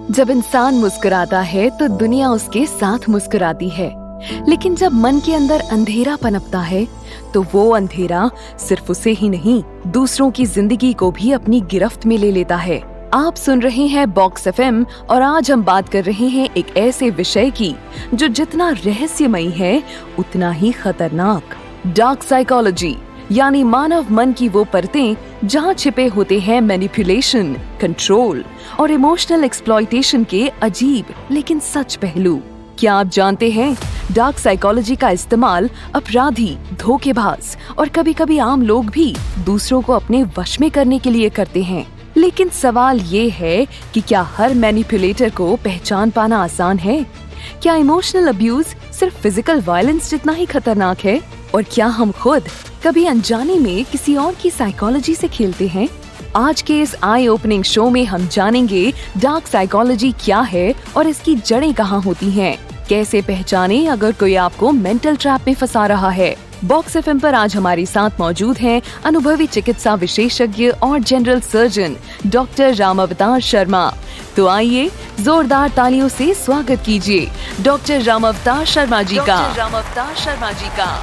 जब इंसान मुस्कुराता है तो दुनिया उसके साथ मुस्कुराती है, लेकिन जब मन के अंदर अंधेरा पनपता है तो वो अंधेरा सिर्फ उसे ही नहीं, दूसरों की जिंदगी को भी अपनी गिरफ्त में ले लेता है। आप सुन रहे हैं बॉक्स एफएम और आज हम बात कर रहे हैं एक ऐसे विषय की जो जितना रहस्यमयी है उतना ही खतरनाक। डार्क साइकोलॉजी, यानी मानव मन की वो परतें जहाँ छिपे होते हैं मैनिपुलेशन, कंट्रोल और इमोशनल एक्सप्लॉयटेशन के अजीब लेकिन सच पहलू। क्या आप जानते हैं, डार्क साइकोलॉजी का इस्तेमाल अपराधी, धोखेबाज और कभी कभी आम लोग भी दूसरों को अपने वश में करने के लिए करते हैं। लेकिन सवाल ये है कि क्या हर मैनिपुलेटर को पहचान पाना आसान है? क्या इमोशनल अब्यूज सिर्फ फिजिकल वायलेंस जितना ही खतरनाक है? और क्या हम खुद कभी अनजाने में किसी और की साइकोलॉजी से खेलते हैं? आज के इस आई ओपनिंग शो में हम जानेंगे डार्क साइकोलॉजी क्या है और इसकी जड़ें कहाँ होती हैं। कैसे पहचाने अगर कोई आपको मेंटल ट्रैप में फंसा रहा है। बॉक्स एफएम पर आज हमारे साथ मौजूद हैं अनुभवी चिकित्सा विशेषज्ञ और जनरल सर्जन डॉक्टर रामावतार शर्मा। तो आइए जोरदार तालियों से स्वागत कीजिए डॉक्टर रामावतार शर्मा जी का।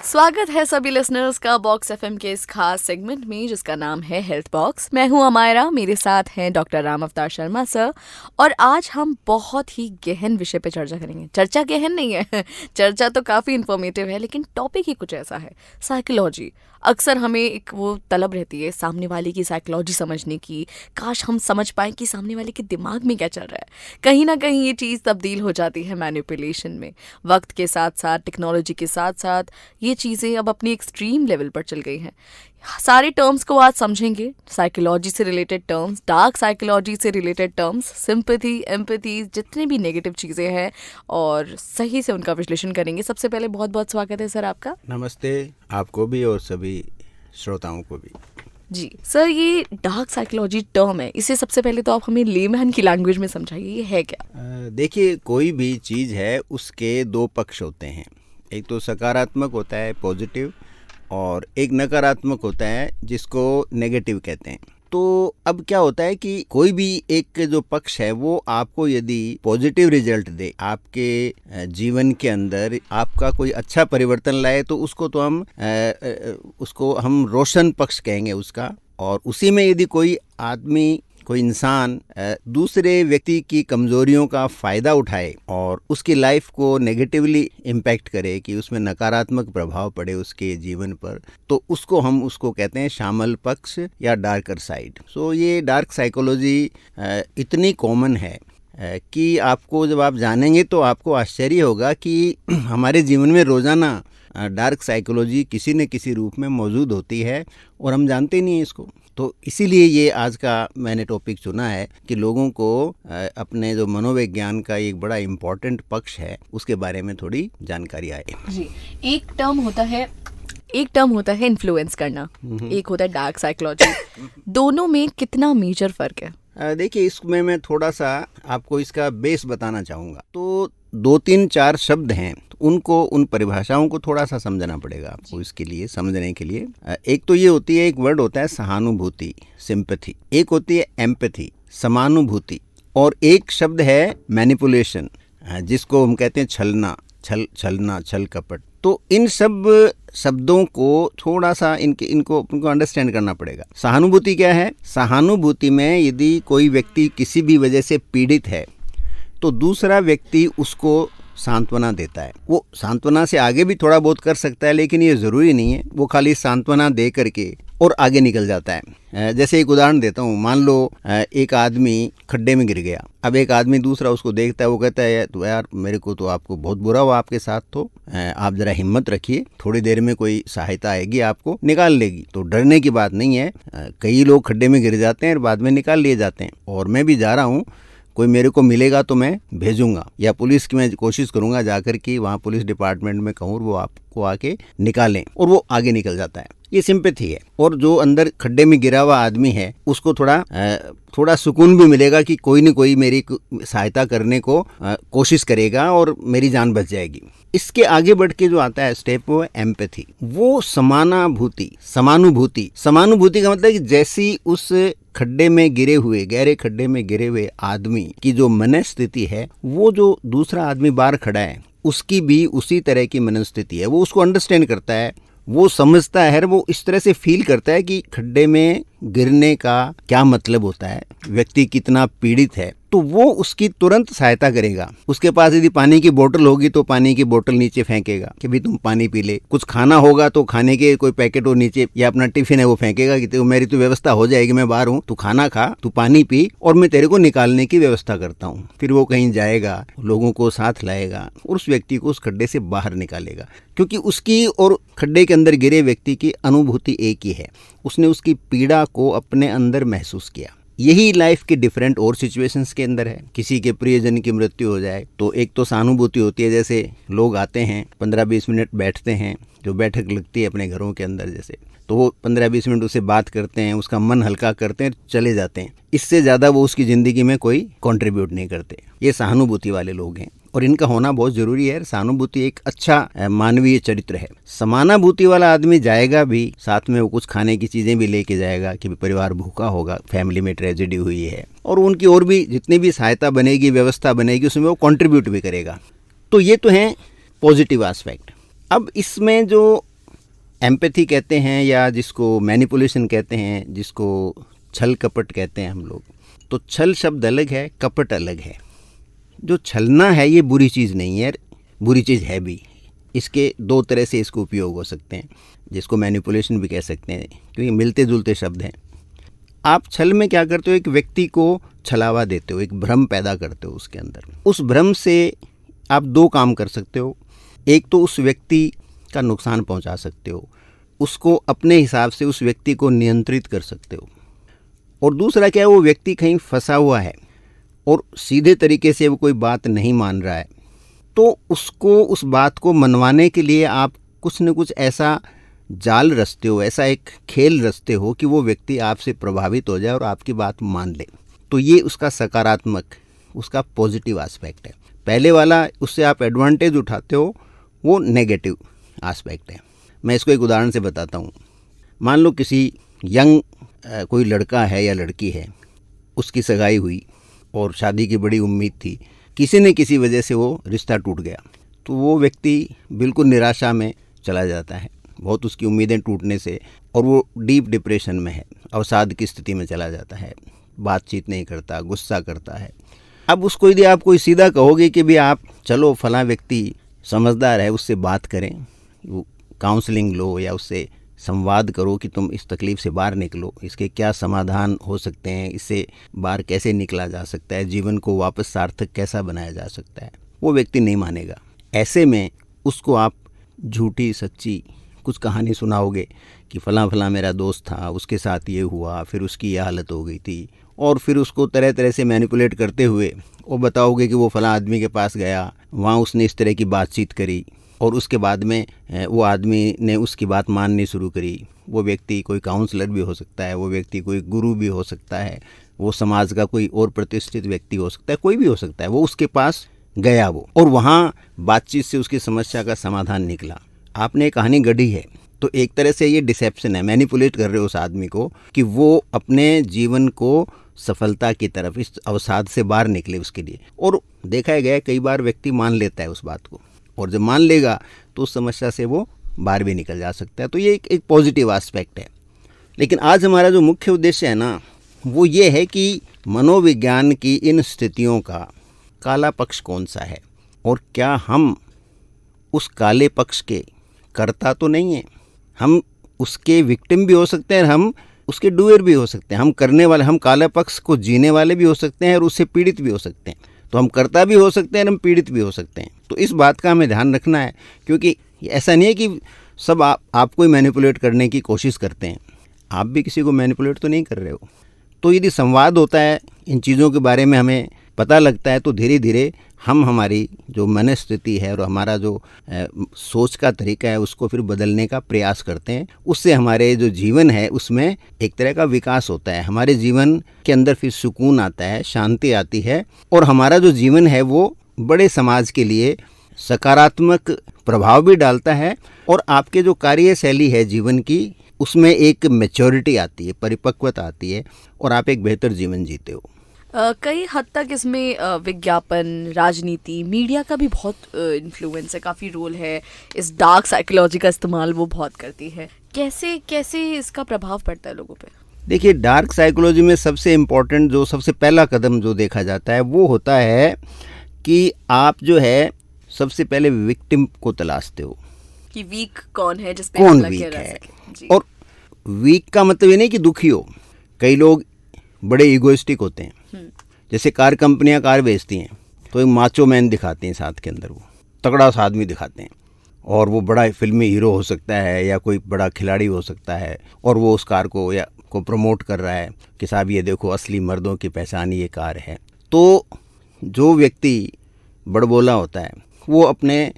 स्वागत है सभी लिसनर्स का बॉक्स एफएम के इस खास सेगमेंट में जिसका नाम है हेल्थ बॉक्स। मैं हूं अमायरा, मेरे साथ हैं डॉक्टर रामावतार शर्मा सर और आज हम बहुत ही गहन विषय पे चर्चा करेंगे। चर्चा गहन नहीं है चर्चा तो काफ़ी इन्फॉर्मेटिव है, लेकिन टॉपिक ही कुछ ऐसा है, साइकोलॉजी। अक्सर हमें एक वो तलब रहती है सामने वाले की साइकोलॉजी समझने की, काश हम समझ पाएं कि सामने वाले के दिमाग में क्या चल रहा है। कहीं ना कहीं ये चीज़ तब्दील हो जाती है मैनिपुलेशन में। वक्त के साथ साथ, टेक्नोलॉजी के साथ साथ ये चीज़ें अब अपनी एक्सट्रीम लेवल पर चल गई हैं। सारे टर्म्स को आज समझेंगे, साइकोलॉजी से रिलेटेड टर्म्स, डार्क साइकोलॉजी से रिलेटेड टर्म्स, सिंपैथी, एम्पैथी, जितनी भी नेगेटिव चीज़ें हैं और सही से उनका विश्लेषण करेंगे। सबसे पहले बहुत बहुत स्वागत है सर आपका। नमस्ते आपको भी और सभी श्रोताओं को भी। जी सर, ये डार्क साइकोलॉजी टर्म है, इसे सबसे पहले तो आप हमें लेमैन की लैंग्वेज में समझाइए, ये है क्या? देखिए, कोई भी चीज़ है उसके दो पक्ष होते हैं। एक तो सकारात्मक होता है, पॉजिटिव, और एक नकारात्मक होता है जिसको नेगेटिव कहते हैं। तो अब क्या होता है कि कोई भी एक जो पक्ष है वो आपको यदि पॉजिटिव रिजल्ट दे, आपके जीवन के अंदर आपका कोई अच्छा परिवर्तन लाए, तो उसको हम रोशन पक्ष कहेंगे उसका। और उसी में यदि कोई आदमी, कोई इंसान दूसरे व्यक्ति की कमजोरियों का फ़ायदा उठाए और उसकी लाइफ को नेगेटिवली इम्पैक्ट करे, कि उसमें नकारात्मक प्रभाव पड़े उसके जीवन पर, तो उसको कहते हैं शामल पक्ष या डार्कर साइड। सो ये डार्क साइकोलॉजी इतनी कॉमन है कि आपको जब आप जानेंगे तो आपको आश्चर्य होगा कि हमारे जीवन में रोज़ाना डार्क साइकोलॉजी किसी न किसी रूप में मौजूद होती है और हम जानते नहीं हैं इसको। तो इसीलिए ये आज का मैंने टॉपिक चुना है कि लोगों को अपने जो मनोविज्ञान का एक बड़ा इम्पोर्टेंट पक्ष है उसके बारे में थोड़ी जानकारी आए। जी, एक टर्म होता है इन्फ्लुएंस करना, एक होता है डार्क साइकोलॉजी। दोनों में कितना मेजर फर्क है? देखिए, इसमें मैं थोड़ा सा आपको इसका बेस बताना चाहूँगा। तो 2-3-4 शब्द हैं, उन परिभाषाओं को थोड़ा सा समझना पड़ेगा आपको इसके लिए, समझने के लिए। एक तो ये होती है, एक वर्ड होता है सहानुभूति, सिंपैथी। एक होती है एम्पैथी, समानुभूति। और एक शब्द है मैनिपुलेशन, जिसको हम कहते हैं छल कपट। तो इन सब शब्दों को थोड़ा सा इनको अंडरस्टैंड करना पड़ेगा। सहानुभूति क्या है? सहानुभूति में यदि कोई व्यक्ति किसी भी वजह से पीड़ित है तो दूसरा व्यक्ति उसको सांत्वना देता है। वो सांत्वना से आगे भी थोड़ा बहुत कर सकता है, लेकिन ये ज़रूरी नहीं है। वो खाली सांत्वना दे करके और आगे निकल जाता है। जैसे एक उदाहरण देता हूँ, मान लो एक आदमी खड्डे में गिर गया। अब एक आदमी दूसरा उसको देखता है, वो कहता है तो यार मेरे को तो आपको बहुत बुरा हुआ आपके साथ, तो आप ज़रा हिम्मत रखिए, थोड़ी देर में कोई सहायता आएगी, आपको निकाल लेगी। तो डरने की बात नहीं है। कई लोग खड्डे में गिर जाते हैं और बाद में निकाल लिए जाते हैं। और मैं भी जा रहा हूँ, कोई मेरे को मिलेगा तो मैं भेजूंगा, या पुलिस की मैं कोशिश करूंगा जाकर कि वहाँ पुलिस डिपार्टमेंट में कहूँ वो आपको आके निकालें, और वो आगे निकल जाता है। ये सिंपैथी है। और जो अंदर खड्डे में गिरा हुआ आदमी है उसको थोड़ा सुकून भी मिलेगा कि कोई न कोई मेरी सहायता करने को कोशिश करेगा और मेरी जान बच जाएगी। इसके आगे बढ़ के जो आता है स्टेप वो है एम्पैथी, वो समानुभूति। समानुभूति का मतलब कि जैसी उस खड्डे में गिरे हुए, गहरे खड्डे में गिरे हुए आदमी की जो मनस्थिति है, वो जो दूसरा आदमी बाहर खड़ा है उसकी भी उसी तरह की मनस्थिति है। वो उसको अंडरस्टैंड करता है, वो समझता है, वो इस तरह से फील करता है कि खड्डे में गिरने का क्या मतलब होता है, व्यक्ति कितना पीड़ित है, तो वो उसकी तुरंत सहायता करेगा। उसके पास यदि पानी की बोतल होगी तो पानी की बोतल नीचे फेंकेगा कि भाई तुम पानी पी ले। कुछ खाना होगा तो खाने के कोई पैकेट हो नीचे, या अपना टिफिन है वो फेंकेगा कि मेरी तो व्यवस्था हो जाएगी, मैं बाहर हूँ, तू खाना खा, तू पानी पी, और मैं तेरे को निकालने की व्यवस्था करता हूँ। फिर वो कहीं जाएगा, लोगों को साथ लाएगा और उस व्यक्ति को उस खड्डे से बाहर निकालेगा, क्योंकि उसकी और खड्डे के अंदर गिरे व्यक्ति की अनुभूति एक ही है। उसने उसकी पीड़ा को अपने अंदर महसूस किया। यही लाइफ के डिफरेंट और सिचुएशंस के अंदर है। किसी के प्रियजन की मृत्यु हो जाए तो एक तो सहानुभूति होती है, जैसे लोग आते हैं 15-20 मिनट बैठते हैं, जो बैठक लगती है अपने घरों के अंदर जैसे, तो वो 15-20 मिनट उससे बात करते हैं, उसका मन हल्का करते हैं, चले जाते हैं। इससे ज़्यादा वो उसकी ज़िंदगी में कोई कंट्रीब्यूट नहीं करते। ये सहानुभूति वाले लोग हैं और इनका होना बहुत ज़रूरी है। सहानुभूति एक अच्छा मानवीय चरित्र है। समानुभूति वाला आदमी जाएगा भी, साथ में वो कुछ खाने की चीज़ें भी लेके जाएगा कि परिवार भूखा होगा, फैमिली में ट्रेजेडी हुई है, और उनकी और भी जितनी भी सहायता बनेगी, व्यवस्था बनेगी, उसमें वो कंट्रीब्यूट भी करेगा। तो ये तो है पॉजिटिव एस्पेक्ट। अब इसमें जो एम्पैथी कहते हैं या जिसको मैनिपुलेशन कहते हैं, जिसको छल कपट कहते हैं हम लोग, तो छल शब्द अलग है, कपट अलग है। जो छलना है ये बुरी चीज़ नहीं है, बुरी चीज़ है भी। इसके दो तरह से इसको उपयोग हो सकते हैं, जिसको मैनिपुलेशन भी कह सकते हैं, क्योंकि मिलते जुलते शब्द हैं। आप छल में क्या करते हो, एक व्यक्ति को छलावा देते हो, एक भ्रम पैदा करते हो उसके अंदर। उस भ्रम से आप दो काम कर सकते हो। एक तो उस व्यक्ति का नुकसान पहुंचा सकते हो, उसको अपने हिसाब से उस व्यक्ति को नियंत्रित कर सकते हो, और दूसरा क्या है, वो व्यक्ति कहीं फंसा हुआ है और सीधे तरीके से वो कोई बात नहीं मान रहा है, तो उसको उस बात को मनवाने के लिए आप कुछ न कुछ ऐसा जाल रचते हो, ऐसा एक खेल रचते हो कि वो व्यक्ति आपसे प्रभावित हो जाए और आपकी बात मान ले। तो ये उसका सकारात्मक, उसका पॉजिटिव एस्पेक्ट है। पहले वाला, उससे आप एडवांटेज उठाते हो, वो नेगेटिव एस्पेक्ट है। मैं इसको एक उदाहरण से बताता हूँ। मान लो किसी यंग कोई लड़का है या लड़की है, उसकी सगाई हुई और शादी की बड़ी उम्मीद थी, किसी न किसी वजह से वो रिश्ता टूट गया, तो वो व्यक्ति बिल्कुल निराशा में चला जाता है, बहुत उसकी उम्मीदें टूटने से, और वो डीप डिप्रेशन में है, अवसाद की स्थिति में चला जाता है, बातचीत नहीं करता, गुस्सा करता है। अब उसको यदि आप कोई सीधा कहोगे कि भी आप चलो फलां व्यक्ति समझदार है, उससे बात करें, वो काउंसलिंग लो या उससे संवाद करो कि तुम इस तकलीफ़ से बाहर निकलो, इसके क्या समाधान हो सकते हैं, इससे बाहर कैसे निकला जा सकता है, जीवन को वापस सार्थक कैसा बनाया जा सकता है, वो व्यक्ति नहीं मानेगा। ऐसे में उसको आप झूठी सच्ची कुछ कहानी सुनाओगे कि फ़लाँ फ़लाँ मेरा दोस्त था, उसके साथ ये हुआ, फिर उसकी ये हालत हो गई थी, और फिर उसको तरह तरह से मैनिपुलेट करते हुए वो बताओगे कि वो फ़लाँ आदमी के पास गया, वहाँ उसने इस तरह की बातचीत करी, और उसके बाद में वो आदमी ने उसकी बात माननी शुरू करी। वो व्यक्ति कोई काउंसलर भी हो सकता है, वो व्यक्ति कोई गुरु भी हो सकता है, वो समाज का कोई और प्रतिष्ठित व्यक्ति हो सकता है, कोई भी हो सकता है। वो उसके पास गया वो, और वहाँ बातचीत से उसकी समस्या का समाधान निकला। आपने कहानी गढ़ी है, तो एक तरह से ये डिसेप्शन है, मैनिपुलेट कर रहे हो उस आदमी को कि वो अपने जीवन को सफलता की तरफ, इस अवसाद से बाहर निकले उसके लिए। और देखा गया कई बार व्यक्ति मान लेता है उस बात को, और जब मान लेगा तो उस समस्या से वो बाहर भी निकल जा सकता है। तो ये एक पॉजिटिव एस्पेक्ट है। लेकिन आज हमारा जो मुख्य उद्देश्य है ना, वो ये है कि मनोविज्ञान की इन स्थितियों का काला पक्ष कौन सा है, और क्या हम उस काले पक्ष के कर्ता तो नहीं हैं। हम उसके विक्टिम भी हो सकते हैं, हम उसके डूअर भी हो सकते हैं, हम करने वाले, हम काले पक्ष को जीने वाले भी हो सकते हैं और उससे पीड़ित भी हो सकते हैं। तो हम कर्ता भी हो सकते हैं और हम पीड़ित भी हो सकते हैं। तो इस बात का हमें ध्यान रखना है, क्योंकि ऐसा नहीं है कि सब आपको ही मैनिपुलेट करने की कोशिश करते हैं, आप भी किसी को मैनिपुलेट तो नहीं कर रहे हो। तो यदि संवाद होता है, इन चीज़ों के बारे में हमें पता लगता है तो धीरे धीरे हम हमारी जो मनस्थिति है और हमारा जो सोच का तरीका है उसको फिर बदलने का प्रयास करते हैं। उससे हमारे जो जीवन है उसमें एक तरह का विकास होता है, हमारे जीवन के अंदर फिर सुकून आता है, शांति आती है और हमारा जो जीवन है वो बड़े समाज के लिए सकारात्मक प्रभाव भी डालता है और आपके जो कार्यशैली है जीवन की उसमें एक मैच्योरिटी आती है, परिपक्वता आती है और आप एक बेहतर जीवन जीते हो। कई हद तक इसमें विज्ञापन, राजनीति, मीडिया का भी बहुत इन्फ्लुएंस है, काफ़ी रोल है। इस डार्क साइकोलॉजी का इस्तेमाल वो बहुत करती है। कैसे कैसे इसका प्रभाव पड़ता है लोगों पे? देखिए, डार्क साइकोलॉजी में सबसे इम्पोर्टेंट जो सबसे पहला कदम जो देखा जाता है वो होता है कि आप जो है सबसे पहले विक्टिम को तलाशते हो कि वीक कौन है, जिस पे कौन हमला वीक किया जा है। सके। और वीक का मतलब ये नहीं कि दुखी हो, कई लोग बड़े इगोइस्टिक होते हैं। जैसे कार कंपनियां कार बेचती हैं तो एक माचो मैन दिखाते हैं, साथ के अंदर वो तगड़ा सा आदमी दिखाते हैं और वो बड़ा फिल्मी हीरो हो सकता है या कोई बड़ा खिलाड़ी हो सकता है और वो उस कार को या को प्रमोट कर रहा है कि साहब ये देखो असली मर्दों की पहचान ये कार है। तो जो व्यक्ति बड़बोला होता है वो अपने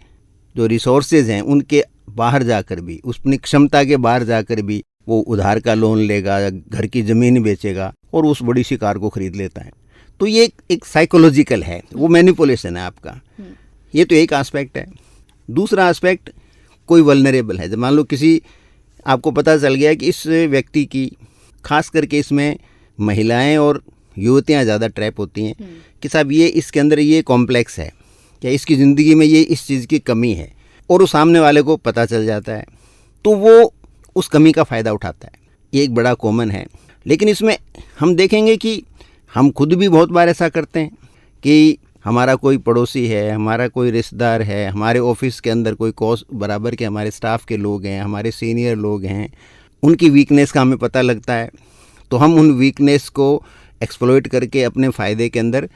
जो रिसोर्सेज हैं उनके बाहर जाकर भी, अपनी क्षमता के बाहर जाकर भी वो उधार का लोन लेगा, घर की ज़मीन बेचेगा और उस बड़ी सी कार को खरीद लेता है। तो ये एक साइकोलॉजिकल है, वो मैनिपुलेशन है आपका। ये तो एक एस्पेक्ट है। दूसरा एस्पेक्ट, कोई वल्नरेबल है। जब मान लो किसी आपको पता चल गया कि इस व्यक्ति की, खास करके इसमें महिलाएं और युवतियां ज़्यादा ट्रैप होती हैं कि साहब ये इसके अंदर ये कॉम्प्लेक्स है या इसकी ज़िंदगी में ये इस चीज़ की कमी है और उस सामने वाले को पता चल जाता है तो वो उस कमी का फ़ायदा उठाता है। ये एक बड़ा कॉमन है। लेकिन इसमें हम देखेंगे कि हम खुद भी बहुत बार ऐसा करते हैं कि हमारा कोई पड़ोसी है, हमारा कोई रिश्तेदार है, हमारे ऑफिस के अंदर कोई कॉस बराबर के हमारे स्टाफ के लोग हैं, हमारे सीनियर लोग हैं, उनकी वीकनेस का हमें पता लगता है तो हम उन वीकनेस को एक्सप्लॉइट करके अपने फ़ायदे के अंदर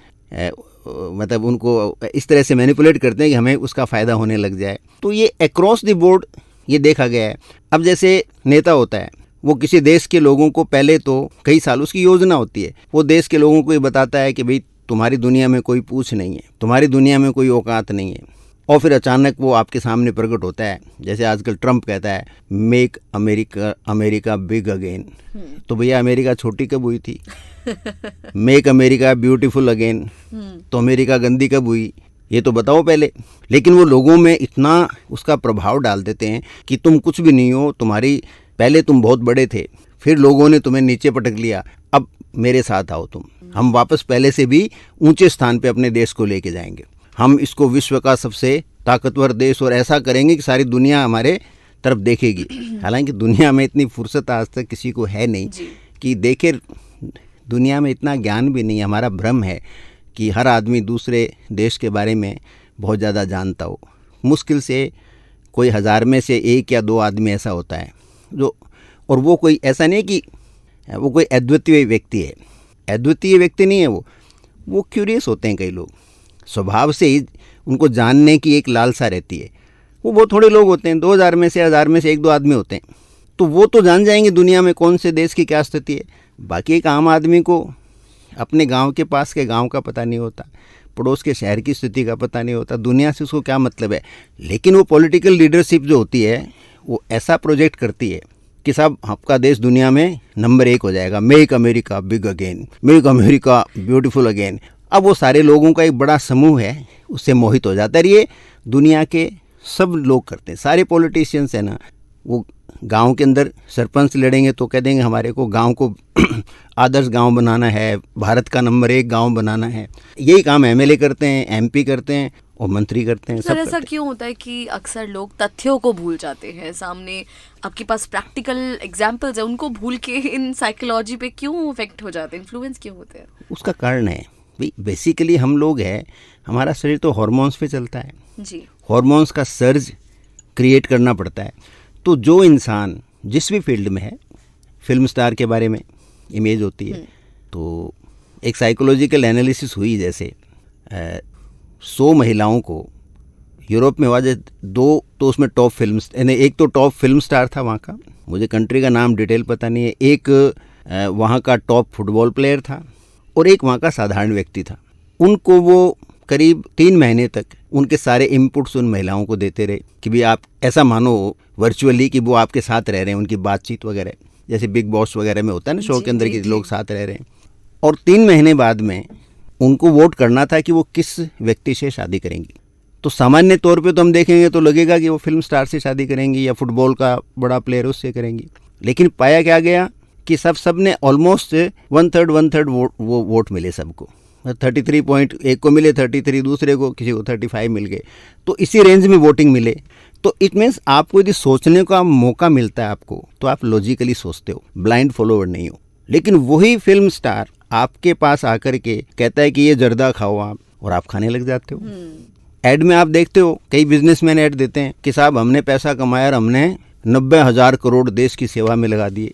मतलब उनको इस तरह से मैनिपुलेट करते हैं कि हमें उसका फ़ायदा होने लग जाए। तो ये अक्रॉस द बोर्ड ये देखा गया है। अब जैसे नेता होता है, वो किसी देश के लोगों को पहले तो कई साल उसकी योजना होती है, वो देश के लोगों को ये बताता है कि भाई तुम्हारी दुनिया में कोई पूछ नहीं है, तुम्हारी दुनिया में कोई औकात नहीं है, और फिर अचानक वो आपके सामने प्रकट होता है। जैसे आजकल ट्रंप कहता है मेक अमेरिका बिग अगेन, तो भैया अमेरिका छोटी कब हुई थी? मेक अमेरिका ब्यूटीफुल अगेन, तो अमेरिका गंदी कब हुई? ये तो बताओ पहले। लेकिन वो लोगों में इतना उसका प्रभाव डाल देते हैं कि तुम कुछ भी नहीं हो, तुम्हारी पहले तुम बहुत बड़े थे, फिर लोगों ने तुम्हें नीचे पटक लिया, अब मेरे साथ आओ तुम, हम वापस पहले से भी ऊंचे स्थान पे अपने देश को लेके जाएंगे, हम इसको विश्व का सबसे ताकतवर देश और ऐसा करेंगे कि सारी दुनिया हमारे तरफ देखेगी। हालांकि दुनिया में इतनी फुर्सत आज तक किसी को है नहीं कि देखे, दुनिया में इतना ज्ञान भी नहीं। हमारा भ्रम है कि हर आदमी दूसरे देश के बारे में बहुत ज़्यादा जानता हो। मुश्किल से कोई 1000 में से 1 या 2 आदमी ऐसा होता है जो, और वो कोई ऐसा नहीं कि वो कोई अद्वितीय व्यक्ति है, अद्वितीय व्यक्ति नहीं है वो क्यूरियस होते हैं। कई लोग स्वभाव से ही उनको जानने की एक लालसा रहती है। वो बहुत थोड़े लोग होते हैं, 2000 में से 1000 में से 1-2 आदमी होते हैं, तो वो तो जान जाएंगे दुनिया में कौन से देश की क्या स्थिति है। बाकी एक आम आदमी को अपने गांव के पास के गांव का पता नहीं होता, पड़ोस के शहर की स्थिति का पता नहीं होता, दुनिया से उसको क्या मतलब है। लेकिन वो पॉलिटिकल लीडरशिप जो होती है वो ऐसा प्रोजेक्ट करती है कि साहब आपका देश दुनिया में नंबर 1 हो जाएगा, make America big again, make America beautiful again. अब वो सारे लोगों का एक बड़ा समूह है, उससे मोहित हो जाता है। ये दुनिया के सब लोग करते हैं, सारे पॉलिटिशियंस हैं ना, वो गांव के अंदर सरपंच लड़ेंगे तो कह देंगे हमारे को गांव को आदर्श गांव बनाना है, भारत का नंबर 1 गांव बनाना है। यही काम एमएलए करते हैं, एमपी करते हैं और मंत्री करते हैं। सर ऐसा क्यों होता है कि अक्सर लोग तथ्यों को भूल जाते हैं? सामने आपके पास प्रैक्टिकल एग्जांपल्स है, उनको भूल के इन साइकोलॉजी पे क्यों इफेक्ट हो जाते हैं, इन्फ्लुएंस क्यों होते हैं? उसका कारण है भाई, बेसिकली हम लोग हैं, हमारा शरीर तो हार्मोन्स पे चलता है जी। हार्मोन्स का सर्ज क्रिएट करना पड़ता है। तो जो इंसान जिस भी फील्ड में है, फिल्म स्टार के बारे में इमेज होती है, तो एक साइकोलॉजिकल एनालिसिस हुई, जैसे 100 महिलाओं को यूरोप में हुआ, 2 तो उसमें टॉप फिल्म, यानी एक तो टॉप फिल्म स्टार था वहाँ का, मुझे कंट्री का नाम डिटेल पता नहीं है, एक वहाँ का टॉप फुटबॉल प्लेयर था और एक वहाँ का साधारण व्यक्ति था। उनको वो करीब 3 महीने तक उनके सारे इनपुट्स उन महिलाओं को देते रहे कि भी आप ऐसा मानो वर्चुअली कि वो आपके साथ रह रहे हैं, उनकी बातचीत वगैरह जैसे बिग बॉस वगैरह में होता है ना, शो के अंदर के लोग साथ रह रहे हैं। और 3 महीने बाद में उनको वोट करना था कि वो किस व्यक्ति से शादी करेंगी। तो सामान्य तौर पे तो हम देखेंगे तो लगेगा कि वो फिल्म स्टार से शादी करेंगी या फुटबॉल का बड़ा प्लेयर उससे करेंगी, लेकिन पाया क्या गया कि सब ने ऑलमोस्ट 1/3 वोट मिले सबको। 33 पॉइंट एक को मिले, 33 दूसरे को, किसी को 35 मिल गए। तो इसी रेंज में वोटिंग मिले। तो इट मीन्स आपको यदि सोचने का मौका मिलता है आपको, तो आप लॉजिकली सोचते हो, ब्लाइंड फॉलोवर नहीं हो। लेकिन वही फिल्म स्टार आपके पास आकर के कहता है कि ये जर्दा खाओ आप, और आप खाने लग जाते हो। ऐड में आप देखते हो कई बिजनेसमैन ऐड देते हैं कि साहब हमने पैसा कमाया और हमने 90,000 करोड़ देश की सेवा में लगा दिए,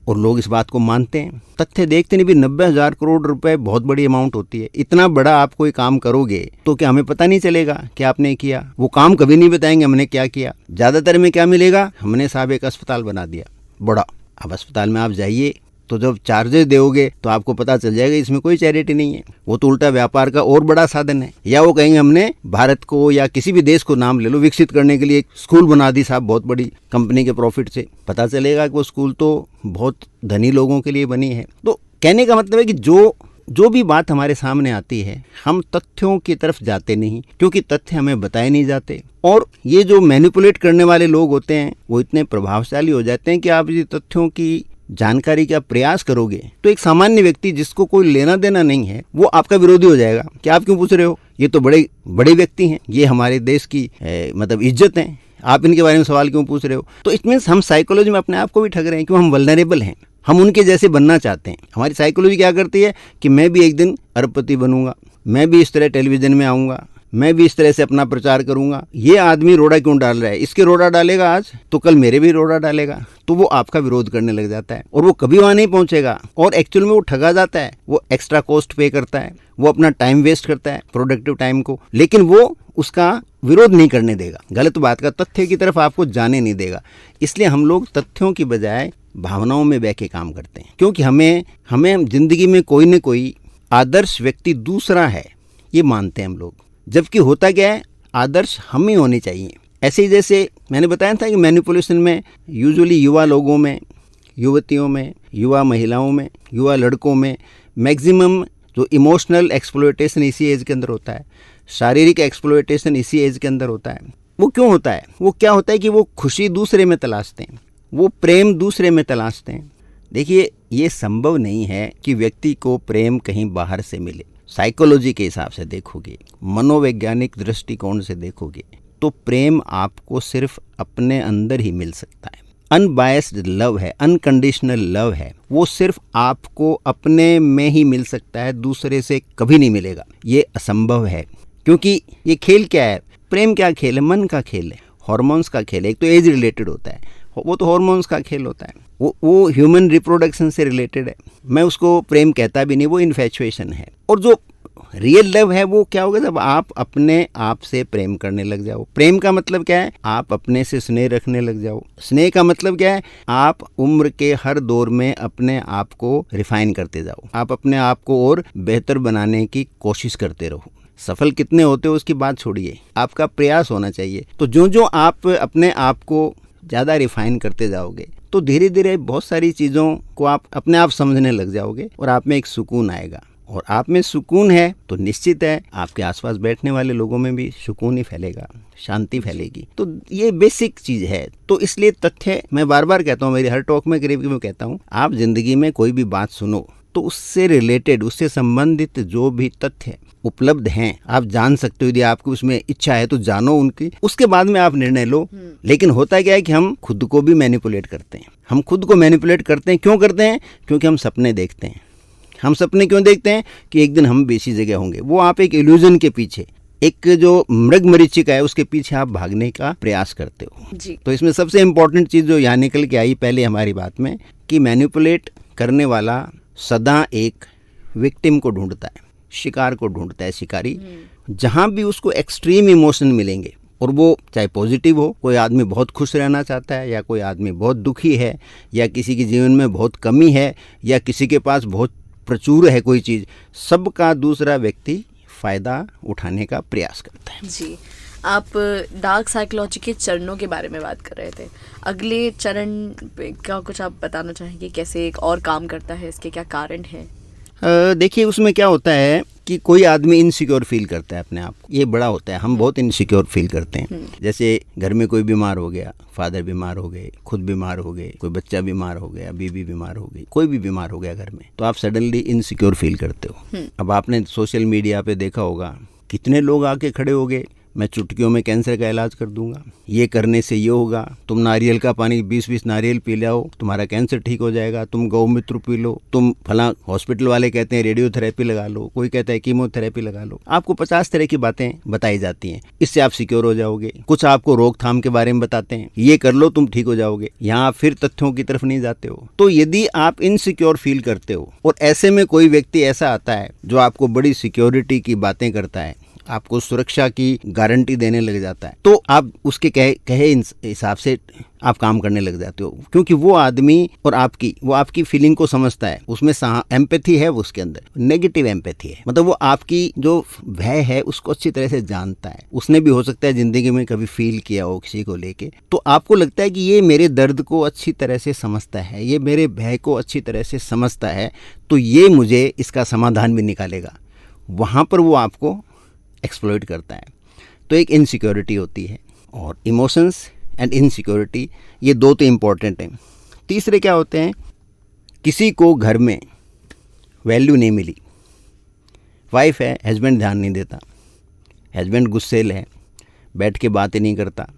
और लोग इस बात को मानते हैं। तथ्य देखते नहीं भी 90,000 करोड़ रुपए बहुत बड़ी अमाउंट होती है। इतना बड़ा आप कोई काम करोगे तो क्या हमें पता नहीं चलेगा कि आपने किया? वो काम कभी नहीं बताएंगे हमने क्या किया। ज्यादातर में क्या मिलेगा, हमने साहब एक अस्पताल बना दिया बड़ा। अब अस्पताल में आप जाइए तो जब चार्जेस दोगे तो आपको पता चल जाएगा इसमें कोई चैरिटी नहीं है, वो तो उल्टा व्यापार का और बड़ा साधन है। या वो कहेंगे हमने भारत को या किसी भी देश को नाम ले लो विकसित करने के लिए एक स्कूल बना दी साहब बहुत बड़ी कंपनी के प्रॉफिट से। पता चलेगा कि वो स्कूल तो बहुत धनी लोगों के लिए बनी है। तो कहने का मतलब है कि जो भी बात हमारे सामने आती है हम तथ्यों की तरफ जाते नहीं, क्योंकि तथ्य हमें बताए नहीं जाते। और ये जो मैनिपुलेट करने वाले लोग होते हैं वो इतने प्रभावशाली हो जाते हैं कि आप ये तथ्यों की जानकारी का प्रयास करोगे तो एक सामान्य व्यक्ति जिसको कोई लेना देना नहीं है वो आपका विरोधी हो जाएगा कि आप क्यों पूछ रहे हो, ये तो बड़े बड़े व्यक्ति हैं, ये हमारे देश की मतलब इज्जत है, आप इनके बारे में सवाल क्यों पूछ रहे हो। तो इट मीन्स हम साइकोलॉजी में अपने आप को भी ठग रहे हैं, क्यों हम वल्नरेबल हैं, हम उनके जैसे बनना चाहते हैं। हमारी साइकोलॉजी क्या करती है कि मैं भी एक दिन अरबपति बनूंगा, मैं भी इस तरह टेलीविजन में आऊंगा, मैं भी इस तरह से अपना प्रचार करूंगा। ये आदमी रोड़ा क्यों डाल रहा है, इसके रोड़ा डालेगा आज तो कल मेरे भी रोड़ा डालेगा, तो वो आपका विरोध करने लग जाता है और वो कभी वहां नहीं पहुंचेगा। और एक्चुअल में वो ठगा जाता है, वो एक्स्ट्रा कॉस्ट पे करता है, वो अपना टाइम वेस्ट करता है, प्रोडक्टिव टाइम को, लेकिन वो उसका विरोध नहीं करने देगा, गलत बात का तथ्य की तरफ आपको जाने नहीं देगा। इसलिए हम लोग तथ्यों की बजाय भावनाओं में बह के काम करते हैं, क्योंकि हमें जिंदगी में कोई न कोई आदर्श व्यक्ति दूसरा है ये मानते हैं हम लोग, जबकि होता क्या है आदर्श हम ही होने चाहिए। ऐसे ही जैसे मैंने बताया था कि मैनिपुलेशन में यूजुअली युवा लोगों में, युवतियों में, युवा महिलाओं में, युवा लड़कों में मैक्सिमम जो इमोशनल एक्सप्लॉयटेशन इसी एज के अंदर होता है, शारीरिक एक्सप्लॉयटेशन इसी एज के अंदर होता है। वो क्यों होता है? वो क्या होता है कि वो खुशी दूसरे में तलाशते हैं, वो प्रेम दूसरे में तलाशते हैं। देखिए ये संभव नहीं है कि व्यक्ति को प्रेम कहीं बाहर से मिले। साइकोलॉजी के हिसाब से देखोगे, मनोवैज्ञानिक दृष्टिकोण से देखोगे तो प्रेम आपको सिर्फ अपने अंदर ही मिल सकता है। अनबायस्ड लव है, अनकंडीशनल लव है, वो सिर्फ आपको अपने में ही मिल सकता है, दूसरे से कभी नहीं मिलेगा। ये असंभव है, क्योंकि ये खेल क्या है, प्रेम क्या खेल है, मन का खेल है, हॉर्मोन्स का खेल है। एक तो एज रिलेटेड होता है, वो तो हॉर्मोन्स का खेल होता है, वो ह्यूमन रिप्रोडक्शन से रिलेटेड है। मैं उसको प्रेम कहता भी नहीं, वो इन्फैचुएशन है। और जो रियल लव है वो क्या होगा, जब आप अपने आप से प्रेम करने लग जाओ। प्रेम का मतलब क्या है, आप अपने से स्नेह रखने लग जाओ। स्नेह का मतलब क्या है, आप उम्र के हर दौर में अपने आप को रिफाइन करते जाओ, आप अपने आप को और बेहतर बनाने की कोशिश करते रहो। सफल कितने होते हो उसकी बात छोड़िए, आपका प्रयास होना चाहिए। तो जो आप अपने आप को ज़्यादा रिफाइन करते जाओगे तो धीरे धीरे बहुत सारी चीज़ों को आप अपने आप समझने लग जाओगे और आप में एक सुकून आएगा। और आप में सुकून है तो निश्चित है आपके आसपास बैठने वाले लोगों में भी सुकून ही फैलेगा, शांति फैलेगी। तो ये बेसिक चीज़ है। तो इसलिए तथ्य मैं बार बार कहता हूँ, मेरी हर टॉक में करीब मैं कहता हूँ, आप जिंदगी में कोई भी बात सुनो तो उससे रिलेटेड, उससे संबंधित जो भी तथ्य उपलब्ध हैं आप जान सकते हो। यदि आपको उसमें इच्छा है तो जानो उनकी, उसके बाद में आप निर्णय लो। लेकिन होता क्या है कि हम खुद को भी मैनिपुलेट करते हैं। हम खुद को मैनिपुलेट करते हैं, क्यों करते हैं? क्योंकि हम सपने देखते हैं। हम सपने क्यों देखते हैं? कि एक दिन हम भी इसी जगह होंगे। वो आप एक इल्यूजन के पीछे, एक जो मृग मरीचिका है उसके पीछे आप भागने का प्रयास करते हो जी। तो इसमें सबसे इम्पोर्टेंट चीज़ जो यहाँ निकल के आई पहले हमारी बात में, कि मैनिपुलेट करने वाला सदा एक विक्टिम को ढूंढता है, शिकार को ढूंढता है। शिकारी जहाँ भी उसको एक्सट्रीम इमोशन मिलेंगे, और वो चाहे पॉजिटिव हो, कोई आदमी बहुत खुश रहना चाहता है या कोई आदमी बहुत दुखी है, या किसी के जीवन में बहुत कमी है, या किसी के पास बहुत प्रचुर है कोई चीज़, सबका दूसरा व्यक्ति फ़ायदा उठाने का प्रयास करता है। जी, आप डार्क साइकोलॉजी के चरणों के बारे में बात कर रहे थे। अगले चरण पे क्या कुछ आप बताना चाहेंगे, कैसे एक और काम करता है, इसके क्या कारण हैं? देखिए, उसमें क्या होता है कि कोई आदमी इनसिक्योर फील करता है अपने आप को। ये बड़ा होता है, हम बहुत इनसिक्योर फील करते हैं। जैसे घर में कोई बीमार हो गया, फादर बीमार हो गए, खुद बीमार हो गए, कोई बच्चा बीमार हो गया, बीवी बीमार हो गई, कोई भी बीमार हो गया घर में, तो आप सडनली इनसिक्योर फील करते हो। अब आपने सोशल मीडिया पे देखा होगा, कितने लोग आके खड़े हो गए, मैं चुटकियों में कैंसर का इलाज कर दूंगा, ये करने से ये होगा, तुम नारियल का पानी 20-20 नारियल पी लाओ, तुम्हारा कैंसर ठीक हो जाएगा, तुम गौमूत्र पी लो, तुम फला हॉस्पिटल वाले कहते हैं रेडियोथेरेपी लगा लो, कोई कहता है कीमोथेरेपी लगा लो। आपको 50 तरह की बातें बताई जाती हैं, इससे आप सिक्योर हो जाओगे। कुछ आपको रोकथाम के बारे में बताते हैं, ये कर लो तुम ठीक हो जाओगे। यहाँ आप फिर तथ्यों की तरफ नहीं जाते हो। तो यदि आप इनसिक्योर फील करते हो और ऐसे में कोई व्यक्ति ऐसा आता है जो आपको बड़ी सिक्योरिटी की बातें करता है, आपको सुरक्षा की गारंटी देने लग जाता है, तो आप उसके कहे हिसाब से आप काम करने लग जाते हो, क्योंकि वो आदमी और वो आपकी फीलिंग को समझता है। उसमें एम्पैथी है, वो उसके अंदर नेगेटिव एम्पैथी है, मतलब वो आपकी जो भय है उसको अच्छी तरह से जानता है। उसने भी हो सकता है जिंदगी में कभी फील किया हो किसी को लेके, तो आपको लगता है कि ये मेरे दर्द को अच्छी तरह से समझता है, ये मेरे भय को अच्छी तरह से समझता है, तो ये मुझे इसका समाधान भी निकालेगा। वहाँ पर वो आपको एक्सप्लॉइट करता है। तो एक इनसिक्योरिटी होती है, और इमोशंस एंड इनसिक्योरिटी ये दो तो इम्पॉर्टेंट हैं। तीसरे क्या होते हैं, किसी को घर में वैल्यू नहीं मिली, वाइफ है, हस्बैंड ध्यान नहीं देता, हस्बैंड गुस्सेल है, बैठ के बातें नहीं करता।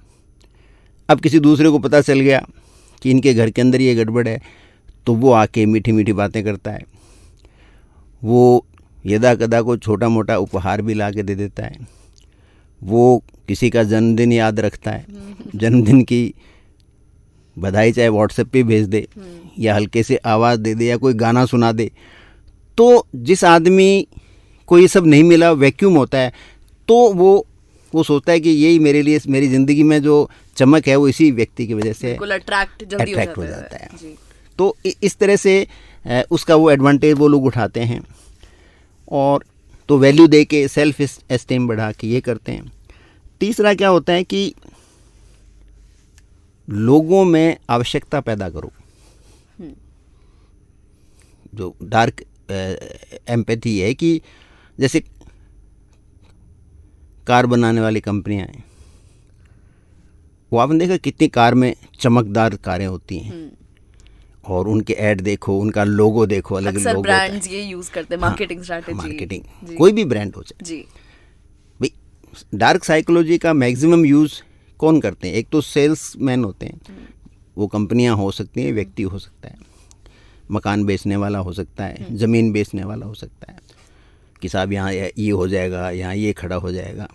अब किसी दूसरे को पता चल गया कि इनके घर के अंदर ये गड़बड़ है, तो वो आके मीठी मीठी बातें करता है। वो यदा कदा को छोटा मोटा उपहार भी ला के दे देता है। वो किसी का जन्मदिन याद रखता है, जन्मदिन की बधाई चाहे व्हाट्सएप पे भेज दे, या हल्के से आवाज़ दे दे, या कोई गाना सुना दे। तो जिस आदमी को ये सब नहीं मिला, वैक्यूम होता है, तो वो सोचता है कि यही मेरे लिए, मेरी ज़िंदगी में जो चमक है वो इसी व्यक्ति की वजह से अट्रैक्ट हो जाता है। तो इस तरह से उसका वो एडवांटेज वो लोग उठाते हैं, और तो वैल्यू दे के सेल्फ एस्टीम बढ़ा के ये करते हैं। तीसरा क्या होता है कि लोगों में आवश्यकता पैदा करो। जो डार्क एम्पैथी है कि जैसे कार बनाने वाली कंपनियां हैं, वो आपने देखा कितनी कार में चमकदार कारें होती हैं, और उनके ऐड देखो, उनका लोगो देखो, अलग अलग लोगो ब्रांड्स ये यूज करते हैं, मार्केटिंग स्ट्रैटेजी, मार्केटिंग कोई भी ब्रांड हो जाए जी। भाई, डार्क साइकोलॉजी का मैक्सिमम यूज कौन करते हैं? एक तो सेल्समैन होते हैं, वो कंपनियां हो सकती हैं, व्यक्ति हो सकता है, मकान बेचने वाला हो सकता है, ज़मीन बेचने वाला हो सकता है, कि साहब यहाँ ये हो जाएगा, यहाँ ये खड़ा हो जाएगा।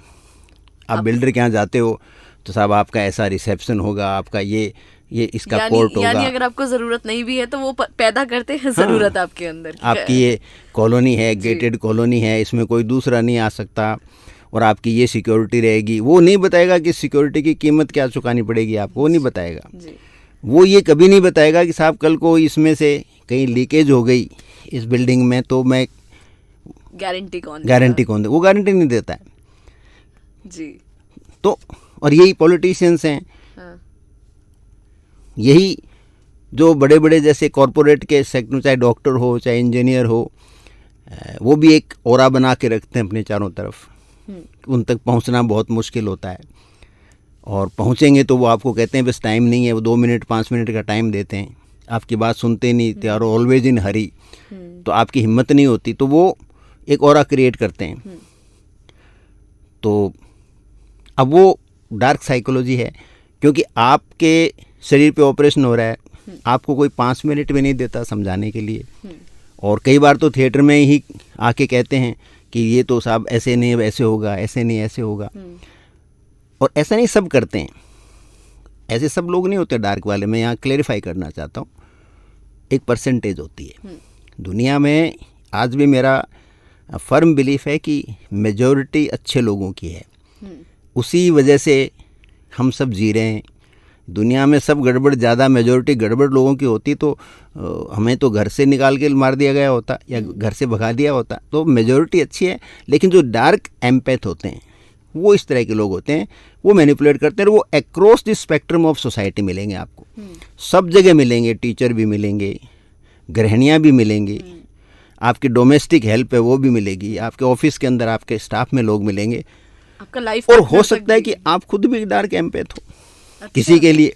आप बिल्डर के यहाँ जाते हो तो साहब आपका ऐसा रिसेप्शन होगा, आपका ये इसका कोर्ट होगा। यानी अगर आपको ज़रूरत नहीं भी है तो वो पैदा करते हैं ज़रूरत आपके अंदर। आपकी ये कॉलोनी है, गेटेड कॉलोनी है, इसमें कोई दूसरा नहीं आ सकता, और आपकी ये सिक्योरिटी रहेगी। वो नहीं बताएगा कि सिक्योरिटी की कीमत क्या चुकानी पड़ेगी आपको, वो नहीं बताएगा। वो ये कभी नहीं बताएगा कि साहब कल को इसमें से कहीं लीकेज हो गई इस बिल्डिंग में तो मैं गारंटी कौन दे, वो गारंटी नहीं देता है जी। तो और यही पॉलिटिशियंस हैं, यही जो बड़े बड़े जैसे कॉरपोरेट के सेक्टर, चाहे डॉक्टर हो चाहे इंजीनियर हो, वो भी एक ऑरा बना के रखते हैं अपने चारों तरफ। उन तक पहुंचना बहुत मुश्किल होता है, और पहुंचेंगे तो वो आपको कहते हैं बस टाइम नहीं है, वो 2 मिनट 5 मिनट का टाइम देते हैं, आपकी बात सुनते नहीं, दे आर ऑलवेज इन हरी, तो आपकी हिम्मत नहीं होती, तो वो एक ऑरा क्रिएट करते हैं। तो अब वो डार्क साइकोलॉजी है, क्योंकि आपके शरीर पे ऑपरेशन हो रहा है, आपको कोई 5 मिनट भी नहीं देता समझाने के लिए, और कई बार तो थिएटर में ही आके कहते हैं कि ये तो साहब ऐसे नहीं ऐसे होगा, ऐसे नहीं ऐसे होगा। और ऐसा नहीं सब करते हैं, ऐसे सब लोग नहीं होते डार्क वाले। मैं यहाँ क्लेरिफाई करना चाहता हूँ, एक परसेंटेज होती है दुनिया में। आज भी मेरा फर्म बिलीफ है कि मेजॉरिटी अच्छे लोगों की है, उसी वजह से हम सब जी रहे हैं, दुनिया में सब गड़बड़ ज़्यादा मेजोरिटी गड़बड़ लोगों की होती तो हमें तो घर से निकाल के मार दिया गया होता या घर से भगा दिया होता। तो मेजोरिटी अच्छी है, लेकिन जो डार्क एम्पैथ होते हैं वो इस तरह के लोग होते हैं, वो मैनिपुलेट करते हैं। वो across the spectrum of society मिलेंगे आपको, सब जगह मिलेंगे। टीचर भी मिलेंगे, गृहिणियाँ भी मिलेंगी, आपकी डोमेस्टिक हेल्प है वो भी मिलेगी, आपके ऑफिस के अंदर आपके स्टाफ में लोग मिलेंगे। आपका लाइफ और हो सकता है कि आप खुद भी डार्क एम्पैथ हो किसी के लिए।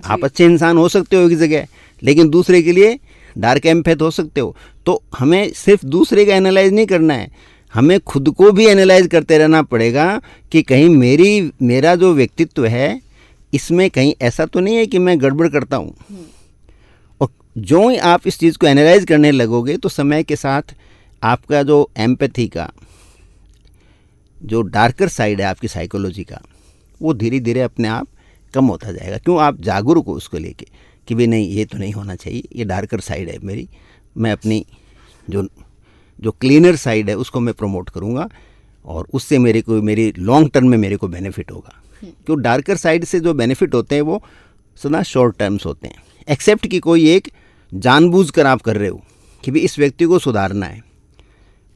आप अच्छे इंसान हो सकते हो एक जगह, लेकिन दूसरे के लिए डार्क एम्पैथ हो सकते हो। तो हमें सिर्फ दूसरे का एनालाइज नहीं करना है, हमें खुद को भी एनालाइज करते रहना पड़ेगा कि कहीं मेरा जो व्यक्तित्व है इसमें कहीं ऐसा तो नहीं है कि मैं गड़बड़ करता हूँ। और जो ही आप इस चीज़ को एनालाइज करने लगोगे तो समय के साथ आपका जो एम्पैथी का जो डार्कर साइड है आपकी साइकोलॉजी का, वो धीरे धीरे अपने आप कम होता जाएगा। क्यों? आप जागरूक हो उसको लेके कि भाई नहीं, ये तो नहीं होना चाहिए, ये डार्कर साइड है मेरी, मैं अपनी जो क्लीनर साइड है उसको मैं प्रमोट करूँगा और उससे मेरी लॉन्ग टर्म में मेरे को बेनिफिट होगा। क्यों? डार्कर साइड से जो बेनिफिट होते हैं वो सदा शॉर्ट टर्म्स होते हैं। एक्सेप्ट कि कोई एक जानबूझकर आप कर रहे हो कि भाई इस व्यक्ति को सुधारना है,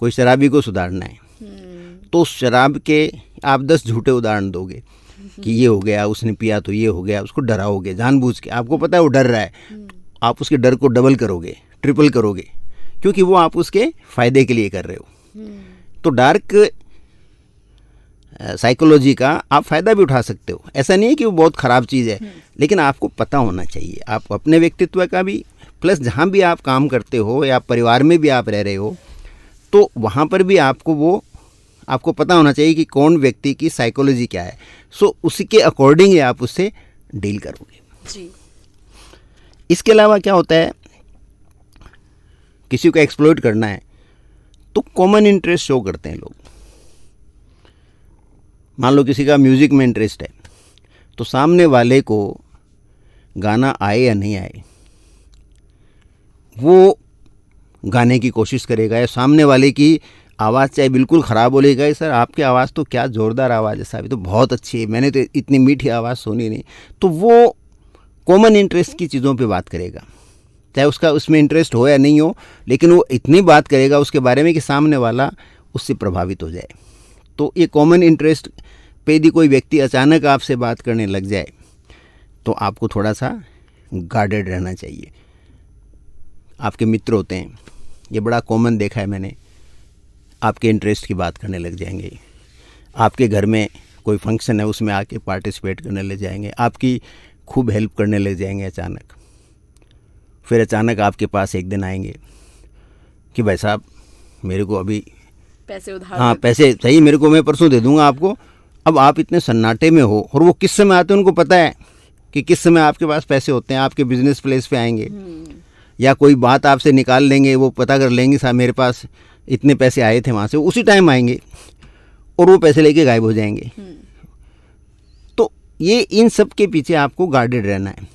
कोई शराबी को सुधारना है, तो उस शराब के आप 10 झूठे उदाहरण दोगे कि ये हो गया, उसने पिया तो ये हो गया, उसको डराओगे जानबूझ के, आपको पता है वो डर रहा है, आप उसके डर को डबल करोगे, ट्रिपल करोगे, क्योंकि वो आप उसके फ़ायदे के लिए कर रहे हो। तो डार्क साइकोलॉजी का आप फ़ायदा भी उठा सकते हो। ऐसा नहीं है कि वो बहुत ख़राब चीज़ है, लेकिन आपको पता होना चाहिए, आप अपने व्यक्तित्व का भी, प्लस जहाँ भी आप काम करते हो या परिवार में भी आप रह रहे हो तो वहाँ पर भी आपको पता होना चाहिए कि कौन व्यक्ति की साइकोलॉजी क्या है। सो उसके अकॉर्डिंग आप उससे डील करोगे जी। इसके अलावा क्या होता है, किसी को एक्सप्लॉइट करना है तो कॉमन इंटरेस्ट शो करते हैं लोग। मान लो किसी का म्यूज़िक में इंटरेस्ट है तो सामने वाले को गाना आए या नहीं आए वो गाने की कोशिश करेगा, या सामने वाले की आवाज़ चाहे बिल्कुल ख़राब बोलेगा, सर आपकी आवाज़ तो क्या ज़ोरदार आवाज़ है साहब, तो बहुत अच्छी है, मैंने तो इतनी मीठी आवाज़ सुनी नहीं। तो वो कॉमन इंटरेस्ट की चीज़ों पे बात करेगा, चाहे उसका उसमें इंटरेस्ट हो या नहीं हो, लेकिन वो इतनी बात करेगा उसके बारे में कि सामने वाला उससे प्रभावित हो जाए। तो ये कॉमन इंटरेस्ट पे यदि कोई व्यक्ति अचानक आपसे बात करने लग जाए तो आपको थोड़ा सा गार्डेड रहना चाहिए। आपके मित्र होते हैं, ये बड़ा कॉमन देखा है मैंने, आपके इंटरेस्ट की बात करने लग जाएंगे, आपके घर में कोई फंक्शन है उसमें आके पार्टिसिपेट करने लग जाएंगे, आपकी खूब हेल्प करने लग जाएंगे अचानक। फिर अचानक आपके पास एक दिन आएंगे कि भाई साहब मेरे को अभी पैसे उधार, हाँ पैसे चाहिए मेरे को, मैं परसों दे दूंगा आपको। अब आप इतने सन्नाटे में हो और वो किस समय आते हैं उनको पता है कि किस समय आपके पास पैसे होते हैं, आपके बिजनेस प्लेस पे आएंगे या कोई बात आपसे निकाल लेंगे, वो पता कर लेंगे साहब मेरे पास इतने पैसे आए थे वहाँ से, उसी टाइम आएंगे और वो पैसे लेके गायब हो जाएंगे। तो ये इन सब के पीछे आपको गार्डेड रहना है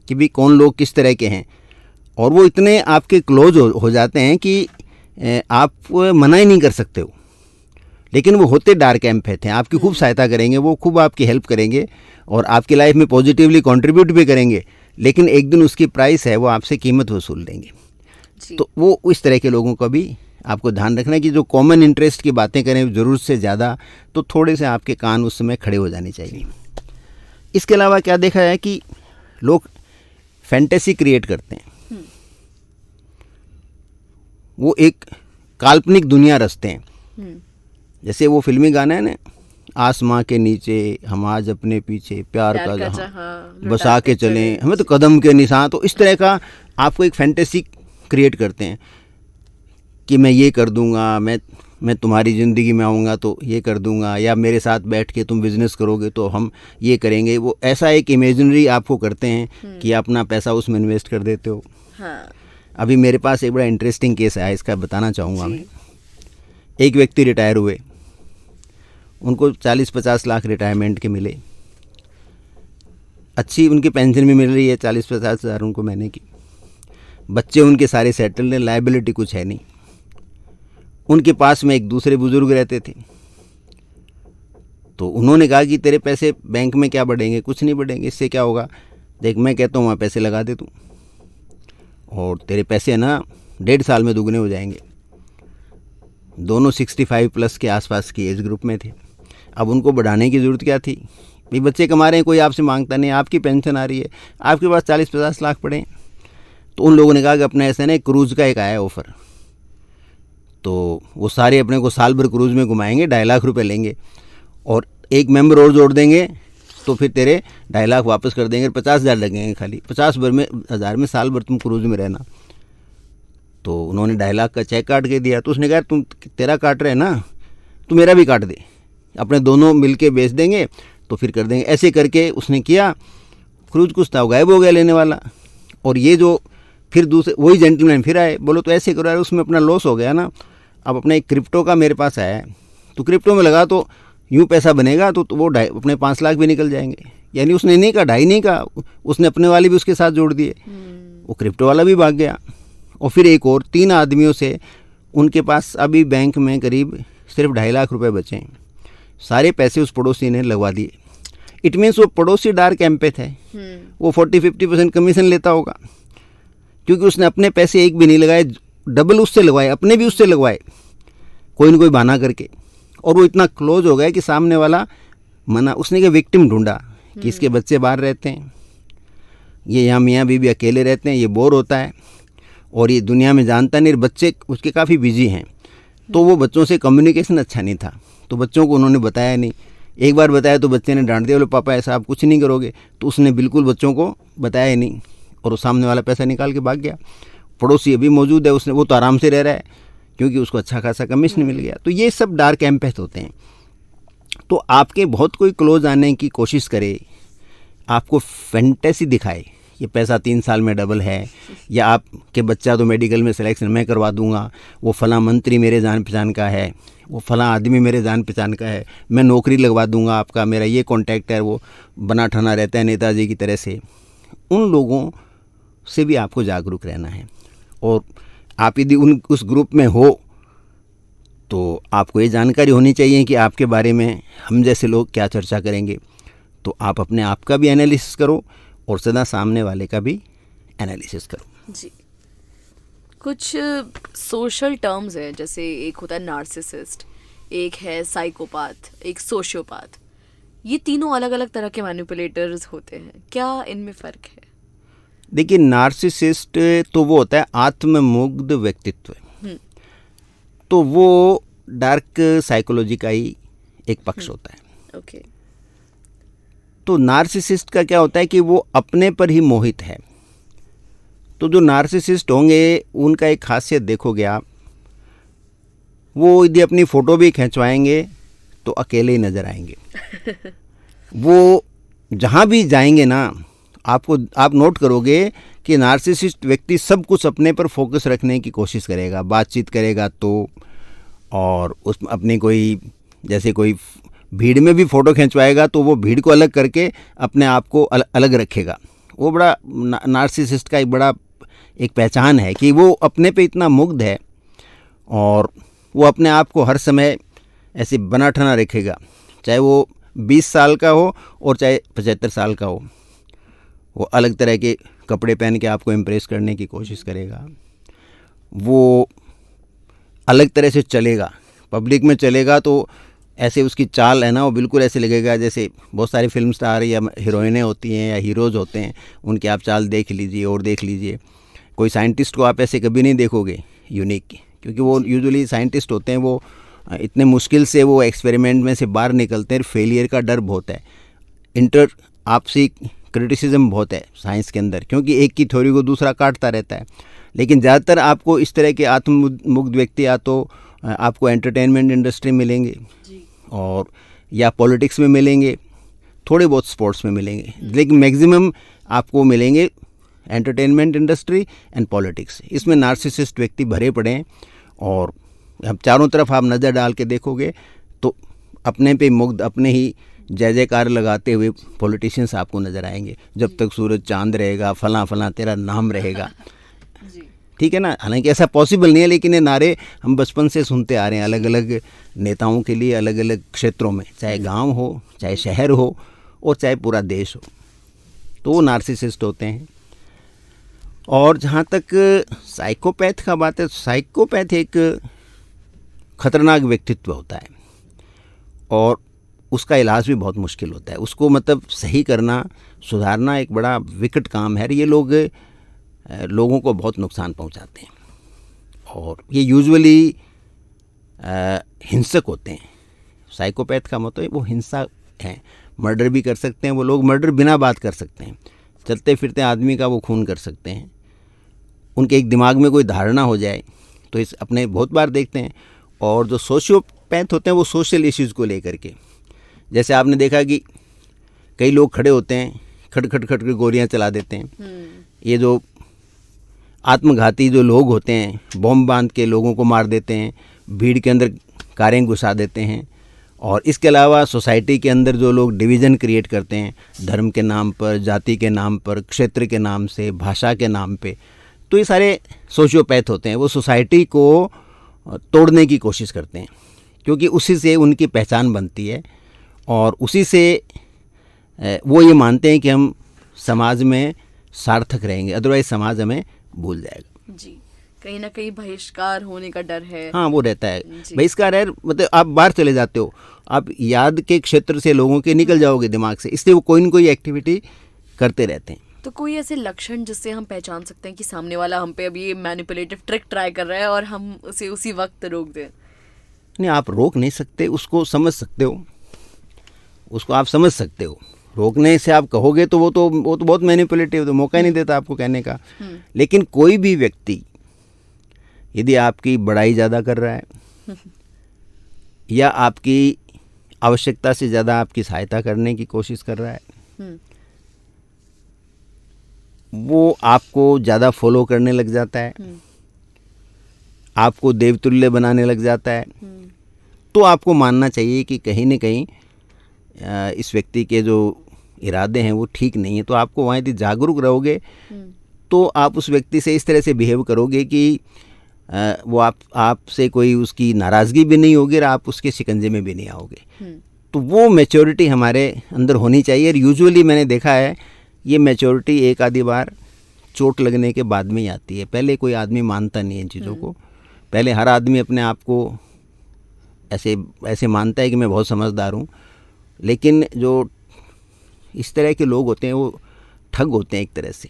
कि भाई कौन लोग किस तरह के हैं, और वो इतने आपके क्लोज हो जाते हैं कि आप मना ही नहीं कर सकते हो, लेकिन वो होते डार्क एम्पैथ हैं, आपकी खूब सहायता करेंगे, वो खूब आपकी हेल्प करेंगे और आपकी लाइफ में पॉजिटिवली कंट्रीब्यूट भी करेंगे, लेकिन एक दिन उसकी प्राइस है वो आपसे कीमत वसूल लेंगे। तो वो इस तरह के लोगों का भी आपको ध्यान रखना है कि जो कॉमन इंटरेस्ट की बातें करें ज़रूरत से ज़्यादा, तो थोड़े से आपके कान उस समय खड़े हो जाने चाहिए। इसके अलावा क्या देखा है कि लोग फैंटेसी क्रिएट करते हैं, वो एक काल्पनिक दुनिया रचते हैं। जैसे वो फिल्मी गाना है ना, आसमां के नीचे हम आज अपने पीछे प्यार का जहां बसा के चलें, हमें तो कदम के निशान। तो इस तरह का आपको एक फैंटेसी क्रिएट करते हैं कि मैं ये कर दूंगा, मैं तुम्हारी ज़िंदगी में आऊँगा तो ये कर दूंगा, या मेरे साथ बैठ के तुम बिज़नेस करोगे तो हम ये करेंगे। वो ऐसा एक इमेजिनरी आपको करते हैं कि अपना पैसा उसमें इन्वेस्ट कर देते हो। हाँ। अभी मेरे पास एक बड़ा इंटरेस्टिंग केस है, इसका बताना चाहूँगा मैं। एक व्यक्ति रिटायर हुए, उनको 40-50 लाख रिटायरमेंट के मिले, अच्छी उनकी पेंशन भी मिल रही है 40-50 हज़ार उनको महीने की, बच्चे उनके सारे सेटल हैं, लायबिलिटी कुछ है नहीं। उनके पास में एक दूसरे बुजुर्ग रहते थे, तो उन्होंने कहा कि तेरे पैसे बैंक में क्या बढ़ेंगे, कुछ नहीं बढ़ेंगे, इससे क्या होगा, देख मैं कहता हूँ वहाँ पैसे लगा दे तू और तेरे पैसे है ना 1.5 साल में दुगने हो जाएंगे। दोनों 65 प्लस के आसपास की एज ग्रुप में थे। अब उनको बढ़ाने की ज़रूरत क्या थी, भाई बच्चे कमा रहे हैं, कोई आपसे मांगता नहीं, आपकी पेंशन आ रही है, आपके पास 40-50 लाख पड़े। तो उन लोगों ने कहा कि अपने ऐसे ना क्रूज़ का एक आया ऑफ़र, तो वो सारे अपने को साल भर क्रूज़ में घुमाएंगे, 2.5 लाख रुपए लेंगे और एक मेंबर और जोड़ देंगे तो फिर तेरे 2.5 लाख वापस कर देंगे, 50,000 लगेंगे खाली, 50,000 में साल भर तुम क्रूज़ में रहना। तो उन्होंने 2.5 लाख का चेक काट के दिया। तो उसने कहा तुम तेरा काट रहे ना, तो मेरा भी काट दे, अपने दोनों मिल के बेच देंगे तो फिर कर देंगे। ऐसे करके उसने किया, क्रूज कुछ था वो गायब हो गया लेने वाला। और ये जो फिर दूसरे वही जेंटलमैन फिर आए, बोलो तो ऐसे करो यार, उसमें अपना लॉस हो गया ना, अब अपने एक क्रिप्टो का मेरे पास आया है, तो क्रिप्टो में लगा तो यूँ पैसा बनेगा, तो वो अपने 5 लाख भी निकल जाएंगे। यानी उसने नहीं कहा 2.5 नहीं कहा, उसने अपने वाले भी उसके साथ जोड़ दिए, वो क्रिप्टो वाला भी भाग गया। और फिर एक और 3 आदमियों से, उनके पास अभी बैंक में करीब सिर्फ 2.5 लाख रुपए बचे हैं, सारे पैसे उस पड़ोसी ने लगवा दिए। इट मीन्स वो पड़ोसी डार्क एम्पेथ है, वो 40-50% कमीशन लेता होगा, क्योंकि उसने अपने पैसे एक भी नहीं लगाए, डबल उससे लगवाए, अपने भी उससे लगवाए, कोई ना कोई बहाना करके। और वो इतना क्लोज हो गया कि सामने वाला मना, उसने क्या विक्टिम ढूंढा कि इसके बच्चे बाहर रहते हैं, ये यहाँ मियाँ बीवी अकेले रहते हैं, ये बोर होता है और ये दुनिया में जानता नहीं, बच्चे उसके काफ़ी बिजी हैं, तो वो बच्चों से कम्युनिकेशन अच्छा नहीं था, तो बच्चों को उन्होंने बताया नहीं। एक बार बताया तो बच्चे ने डांट दिया, बोले पापा ऐसा आप कुछ नहीं करोगे, तो उसने बिल्कुल बच्चों को बताया ही नहीं और वो सामने वाला पैसा निकाल के भाग गया। पड़ोसी अभी मौजूद है, उसने वो तो आराम से रह रहा है क्योंकि उसको अच्छा खासा कमीशन मिल गया। तो ये सब डार्क एम्पैथ होते हैं। तो आपके बहुत कोई क्लोज आने की कोशिश करे, आपको फैंटेसी दिखाए, ये पैसा 3 साल में डबल है, या आपके बच्चा तो मेडिकल में सिलेक्शन मैं करवा दूंगा, वो फलां मंत्री मेरे जान पहचान का है, वो फलां आदमी मेरे जान पहचान का है, मैं नौकरी लगवा दूंगा आपका, मेरा ये कॉन्टैक्ट है, वो बना ठना रहता है नेताजी की तरह से। उन लोगों से भी आपको जागरूक रहना है। और आप यदि उस ग्रुप में हो तो आपको ये जानकारी होनी चाहिए कि आपके बारे में हम जैसे लोग क्या चर्चा करेंगे। तो आप अपने आप का भी एनालिसिस करो और सदा सामने वाले का भी एनालिसिस करो। जी, कुछ सोशल टर्म्स हैं, जैसे एक होता है नार्सिसिस्ट, एक है साइकोपाथ, एक सोशियोपाथ। ये तीनों अलग अलग तरह के मैनिपुलेटर्स होते हैं, क्या इनमें फ़र्क है? देखिए, नार्सिसिस्ट तो वो होता है आत्ममुग्ध व्यक्तित्व, तो वो डार्क साइकोलॉजी का ही एक पक्ष होता है। ओके। तो नार्सिसिस्ट का क्या होता है कि वो अपने पर ही मोहित है। तो जो नार्सिसिस्ट होंगे उनका एक खासियत देखोगे आप, वो यदि अपनी फ़ोटो भी खिंचवाएंगे तो अकेले ही नज़र आएंगे। वो जहाँ भी जाएंगे ना, आप नोट करोगे कि नार्सिसिस्ट व्यक्ति सब कुछ अपने पर फोकस रखने की कोशिश करेगा, बातचीत करेगा तो, और उस अपनी कोई जैसे कोई भीड़ में भी फ़ोटो खिंचवाएगा तो वो भीड़ को अलग करके अपने आप को अलग रखेगा। वो बड़ा नार्सिसिस्ट का एक पहचान है कि वो अपने पे इतना मुग्ध है और वो अपने आप को हर समय ऐसे बना ठना रखेगा, चाहे वो 20 साल का हो और चाहे 75 साल का हो। वो अलग तरह के कपड़े पहन के आपको इम्प्रेस करने की कोशिश करेगा, वो अलग तरह से चलेगा, पब्लिक में चलेगा तो ऐसे उसकी चाल है ना, वो बिल्कुल ऐसे लगेगा जैसे बहुत सारे फिल्म स्टार या हीरोइनें होती हैं या हीरोज़ होते हैं, उनकी आप चाल देख लीजिए और देख लीजिए। कोई साइंटिस्ट को आप ऐसे कभी नहीं देखोगे यूनिक, क्योंकि वो यूजुअली साइंटिस्ट होते हैं, वो इतने मुश्किल से वो एक्सपेरिमेंट में से बाहर निकलते हैं, फेलियर का डर बहुत है, आपसी क्रिटिसिज्म बहुत है साइंस के अंदर, क्योंकि एक की थ्योरी को दूसरा काटता रहता है। लेकिन ज़्यादातर आपको इस तरह के आत्ममुग्ध व्यक्ति या तो आपको एंटरटेनमेंट इंडस्ट्री मिलेंगे और या पॉलिटिक्स में मिलेंगे, थोड़े बहुत स्पोर्ट्स में मिलेंगे, लेकिन मैक्सिमम आपको मिलेंगे एंटरटेनमेंट इंडस्ट्री एंड पॉलिटिक्स। इसमें नार्सिसिस्ट व्यक्ति भरे पड़े हैं और अब चारों तरफ आप नज़र डाल के देखोगे तो अपने पे मुग्ध, अपने ही जय जयकार लगाते हुए पॉलिटिशियंस आपको नज़र आएंगे। जब तक सूरज चांद रहेगा, फलां फलां तेरा नाम रहेगा। ठीक है ना। हालांकि ऐसा पॉसिबल नहीं है, लेकिन ये नारे हम बचपन से सुनते आ रहे हैं अलग अलग नेताओं के लिए, अलग अलग क्षेत्रों में, चाहे गांव हो, चाहे शहर हो, और चाहे पूरा देश हो, तो वो नार्सिसिस्ट होते हैं। और जहाँ तक साइकोपैथ का बात है, साइकोपैथ एक खतरनाक व्यक्तित्व होता है और उसका इलाज भी बहुत मुश्किल होता है। उसको मतलब सही करना, सुधारना एक बड़ा विकट काम है। ये लोग लोगों को बहुत नुकसान पहुंचाते हैं और ये यूजुअली हिंसक होते हैं। साइकोपैथ का मतलब वो हिंसा है, मर्डर भी कर सकते हैं वो लोग, मर्डर बिना बात कर सकते हैं, चलते फिरते आदमी का वो खून कर सकते हैं। उनके एक दिमाग में कोई धारणा हो जाए तो इस अपने बहुत बार देखते हैं। और जो सोशियोपैथ होते हैं वो सोशल इश्यूज़ को लेकर के, जैसे आपने देखा कि कई लोग खड़े होते हैं, खट खट खट के गोलियां चला देते हैं। ये जो आत्मघाती जो लोग होते हैं, बॉम्ब बांध के लोगों को मार देते हैं, भीड़ के अंदर कारें घुसा देते हैं। और इसके अलावा सोसाइटी के अंदर जो लोग डिवीज़न क्रिएट करते हैं धर्म के नाम पर, जाति के नाम पर, क्षेत्र के नाम से, भाषा के नाम पे, तो ये सारे सोशियोपैथ होते हैं। वो सोसाइटी को तोड़ने की कोशिश करते हैं, क्योंकि उसी से उनकी पहचान बनती है और उसी से वो ये मानते हैं कि हम समाज में सार्थक रहेंगे, अदरवाइज समाज हमें भूल जाएगा। जी, कहीं ना कहीं बहिष्कार होने का डर है। हाँ, वो रहता है बहिष्कार है। मतलब आप बाहर चले जाते हो, आप याद के क्षेत्र से लोगों के निकल जाओगे दिमाग से, इसलिए वो कोई न कोई एक्टिविटी करते रहते हैं। तो कोई ऐसे लक्षण जिससे हम पहचान सकते हैं कि सामने वाला हम पे अभी ये मैनिपुलेटिव ट्रिक ट्राई कर रहा है और हम उसे उसी वक्त रोक दें? नहीं, आप रोक नहीं सकते, उसको समझ सकते हो, उसको आप समझ सकते हो। रोकने से आप कहोगे तो वो तो बहुत मैनिपुलेटिव, तो मौका ही नहीं देता आपको कहने का। लेकिन कोई भी व्यक्ति यदि आपकी बड़ाई ज़्यादा कर रहा है या आपकी आवश्यकता से ज़्यादा आपकी सहायता करने की कोशिश कर रहा है, वो आपको ज़्यादा फॉलो करने लग जाता है, आपको देवतुल्य बनाने लग जाता है, तो आपको मानना चाहिए कि कहीं न कहीं इस व्यक्ति के जो इरादे हैं वो ठीक नहीं है। तो आपको वहाँ यदि जागरूक रहोगे तो आप उस व्यक्ति से इस तरह से बिहेव करोगे कि वो आपसे कोई उसकी नाराज़गी भी नहीं होगी और आप उसके शिकंजे में भी नहीं आओगे। तो वो मैच्योरिटी हमारे अंदर होनी चाहिए। और यूजुअली मैंने देखा है ये मैच्योरिटी एक आधी बार चोट लगने के बाद में ही आती है। पहले कोई आदमी मानता नहीं है इन चीज़ों को। पहले हर आदमी अपने आप को ऐसे मानता है कि मैं बहुत समझदार हूँ, लेकिन जो इस तरह के लोग होते हैं वो ठग होते हैं एक तरह से।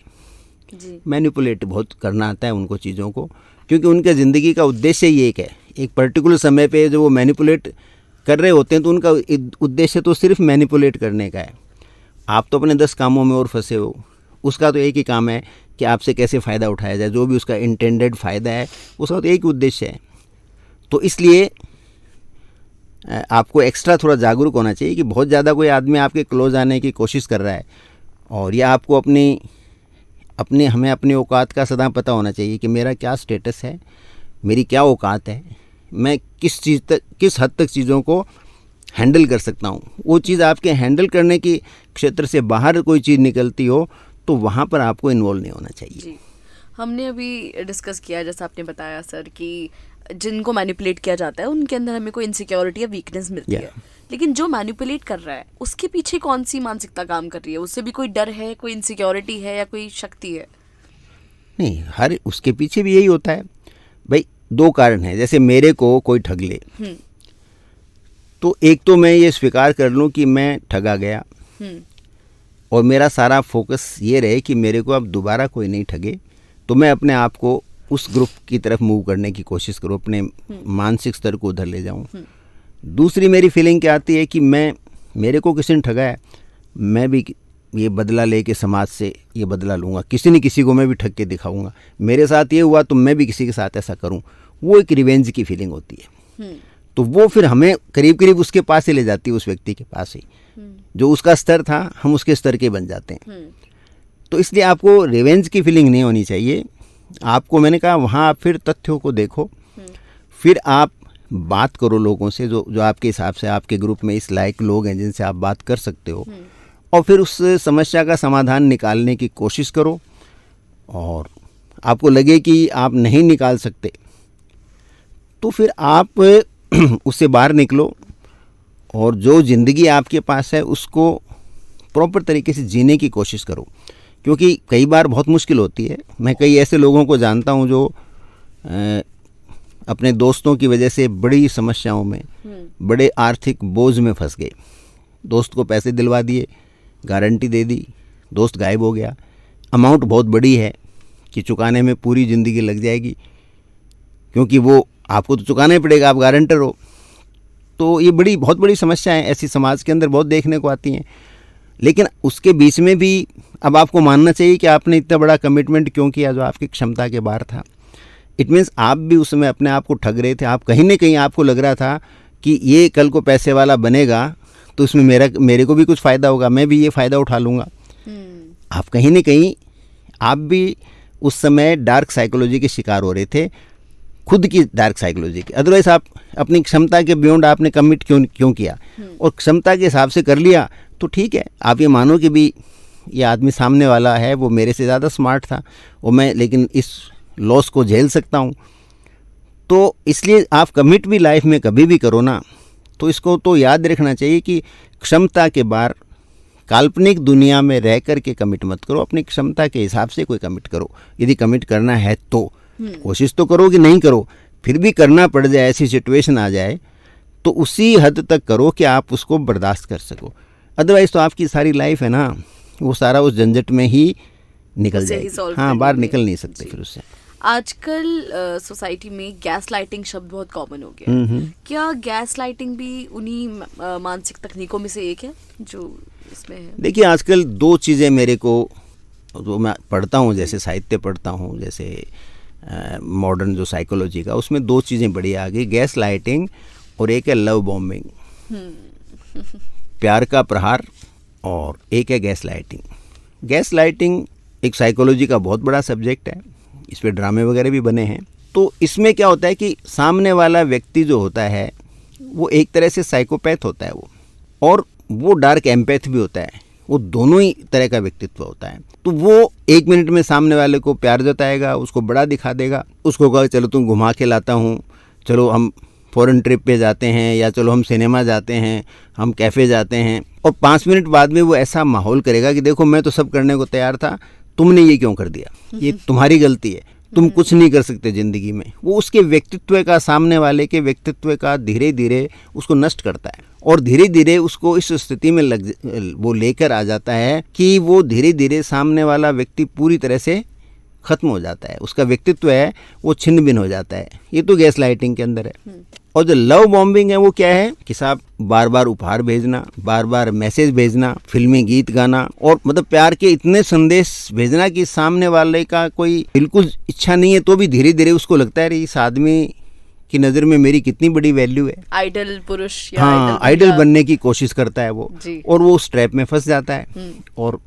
मैनिपुलेट बहुत करना आता है उनको चीज़ों को, क्योंकि उनके ज़िंदगी का उद्देश्य ही एक है। एक पर्टिकुलर समय पे जो वो मैनिपुलेट कर रहे होते हैं तो उनका उद्देश्य तो सिर्फ मैनिपुलेट करने का है। आप तो अपने 10 कामों में और फंसे हो, उसका तो एक ही काम है कि आपसे कैसे फ़ायदा उठाया जाए। जो भी उसका इंटेंडेड फ़ायदा है उसका तो एक ही उद्देश्य है। तो इसलिए आपको एक्स्ट्रा थोड़ा जागरूक होना चाहिए कि बहुत ज़्यादा कोई आदमी आपके क्लोज आने की कोशिश कर रहा है और या आपको हमें अपनी औकात का सदा पता होना चाहिए कि मेरा क्या स्टेटस है, मेरी क्या औकात है, मैं किस हद तक चीज़ों को हैंडल कर सकता हूँ। वो चीज़ आपके हैंडल करने की क्षेत्र से बाहर कोई चीज़ निकलती हो तो वहाँ पर आपको इन्वॉल्व नहीं होना चाहिए। जी, हमने अभी डिस्कस किया, जैसा आपने बताया सर, कि जिनको मैनिपुलेट किया जाता है उनके अंदर हमें कोई इनसिक्योरिटी या वीकनेस मिलती है, लेकिन जो मैनिपुलेट कर रहा है उसके पीछे कौन सी मानसिकता काम कर रही है? उससे भी कोई डर है, कोई इनसिक्योरिटी है या कोई शक्ति है? नहीं, हर उसके पीछे भी यही होता है भाई। 2 कारण हैं। जैसे मेरे को कोई ठग ले तो एक तो मैं ये स्वीकार कर लूँ कि मैं ठगा गया और मेरा सारा फोकस ये रहे कि मेरे को अब दोबारा कोई नहीं ठगे, तो मैं अपने आप को उस ग्रुप की तरफ मूव करने की कोशिश करूँ, अपने मानसिक स्तर को उधर ले जाऊँ। दूसरी मेरी फीलिंग क्या आती है कि मेरे को किसी ने ठगा है, मैं भी ये बदला लेके समाज से ये बदला लूँगा, किसी न किसी को मैं भी ठग के दिखाऊंगा, मेरे साथ ये हुआ तो मैं भी किसी के साथ ऐसा करूँ। वो एक रिवेंज की फीलिंग होती है। तो वो फिर हमें करीब करीब उसके पास ही ले जाती है, उस व्यक्ति के पास ही। जो उसका स्तर था हम उसके स्तर के बन जाते हैं। तो इसलिए आपको रिवेंज की फीलिंग नहीं होनी चाहिए। आपको, मैंने कहा, वहाँ आप फिर तथ्यों को देखो, फिर आप बात करो लोगों से जो आपके हिसाब से आपके ग्रुप में इस लायक लोग हैं जिनसे आप बात कर सकते हो, और फिर उस समस्या का समाधान निकालने की कोशिश करो। और आपको लगे कि आप नहीं निकाल सकते, तो फिर आप उससे बाहर निकलो और जो ज़िंदगी आपके पास है उसको प्रॉपर तरीके से जीने की कोशिश करो। क्योंकि कई बार बहुत मुश्किल होती है। मैं कई ऐसे लोगों को जानता हूँ जो अपने दोस्तों की वजह से बड़ी समस्याओं में, बड़े आर्थिक बोझ में फंस गए। दोस्त को पैसे दिलवा दिए, गारंटी दे दी, दोस्त गायब हो गया। अमाउंट बहुत बड़ी है कि चुकाने में पूरी ज़िंदगी लग जाएगी, क्योंकि वो आपको तो चुकाना ही पड़ेगा, आप गारंटर हो। तो ये बहुत बड़ी समस्याएं ऐसी समाज के अंदर बहुत देखने को आती हैं। लेकिन उसके बीच में भी अब आपको मानना चाहिए कि आपने इतना बड़ा कमिटमेंट क्यों किया जो आपकी क्षमता के बाहर था। इट मीन्स आप भी उसमें अपने आप को ठग रहे थे। आप कहीं ना कहीं आपको लग रहा था कि ये कल को पैसे वाला बनेगा तो इसमें मेरे को भी कुछ फ़ायदा होगा, मैं भी ये फ़ायदा उठा लूँगा। आप कहीं ना कहीं आप भी उस समय डार्क साइकोलॉजी के शिकार हो रहे थे, खुद की डार्क साइकोलॉजी की। अदरवाइज आप अपनी क्षमता के बियॉन्ड आपने कमिट क्यों किया, और क्षमता के हिसाब से कर लिया तो ठीक है। आप ये मानो कि भी ये आदमी सामने वाला है वो मेरे से ज़्यादा स्मार्ट था, और मैं लेकिन इस लॉस को झेल सकता हूँ। तो इसलिए आप कमिट भी लाइफ में कभी भी करो ना, तो इसको तो याद रखना चाहिए कि क्षमता के बाहर काल्पनिक दुनिया में रह कर के कमिट मत करो। अपनी क्षमता के हिसाब से कोई कमिट करो। यदि कमिट करना है तो कोशिश तो करो कि नहीं करो, फिर भी करना पड़ जाए, ऐसी सिचुएशन आ जाए तो उसी हद तक करो कि आप उसको बर्दाश्त कर सको। अदरवाइज तो आपकी सारी लाइफ है ना, वो सारा उस झंझट में ही निकल जाएगी। हाँ, बाहर निकल नहीं सकते फिर उससे। आजकल सोसाइटी में गैस लाइटिंग शब्द बहुत कॉमन हो गया है। क्या गैस लाइटिंग भी उन्हीं मानसिक तकनीकों में से एक है जो इसमें है? देखिए, आजकल दो चीज़ें मेरे को, जो मैं पढ़ता हूँ, जैसे साहित्य पढ़ता हूँ, जैसे मॉडर्न जो साइकोलॉजी का, उसमें दो चीज़ें बड़ी आ गई, गैस लाइटिंग और एक है लव बॉम्बिंग, प्यार का प्रहार, और एक है गैस लाइटिंग। गैस लाइटिंग एक साइकोलॉजी का बहुत बड़ा सब्जेक्ट है, इस पे ड्रामे वगैरह भी बने हैं। तो इसमें क्या होता है कि सामने वाला व्यक्ति जो होता है वो एक तरह से साइकोपैथ होता है वो, और वो डार्क एम्पैथ भी होता है। वो दोनों ही तरह का व्यक्तित्व होता है। तो वो एक मिनट में सामने वाले को प्यार जताएगा, उसको बड़ा दिखा देगा, उसको कहा चलो तुम घुमा के लाता हूँ, चलो हम फॉरेन ट्रिप पे जाते हैं, या चलो हम सिनेमा जाते हैं, हम कैफ़े जाते हैं, और 5 मिनट बाद में वो ऐसा माहौल करेगा कि देखो मैं तो सब करने को तैयार था, तुमने ये क्यों कर दिया, ये तुम्हारी गलती है, तुम कुछ नहीं कर सकते ज़िंदगी में। वो उसके व्यक्तित्व का, सामने वाले के व्यक्तित्व का धीरे धीरे उसको नष्ट करता है, और धीरे धीरे उसको इस स्थिति में वो लेकर आ जाता है कि वो धीरे धीरे सामने वाला व्यक्ति पूरी तरह से ख़त्म हो जाता है, उसका व्यक्तित्व है वो छिन्न भिन्न हो जाता है। ये तो गैस लाइटिंग के अंदर है। और जो लव बॉम्बिंग है वो क्या है कि साहब बार बार उपहार भेजना, बार बार मैसेज भेजना, फिल्मी गीत गाना, और मतलब प्यार के इतने संदेश भेजना कि सामने वाले का कोई बिल्कुल इच्छा नहीं है तो भी धीरे धीरे उसको लगता है इस आदमी की नज़र में मेरी कितनी बड़ी वैल्यू है। आइडल पुरुष या हाँ, आइडल बनने की कोशिश करता है वो, और वो उस ट्रैप में फंस जाता है। और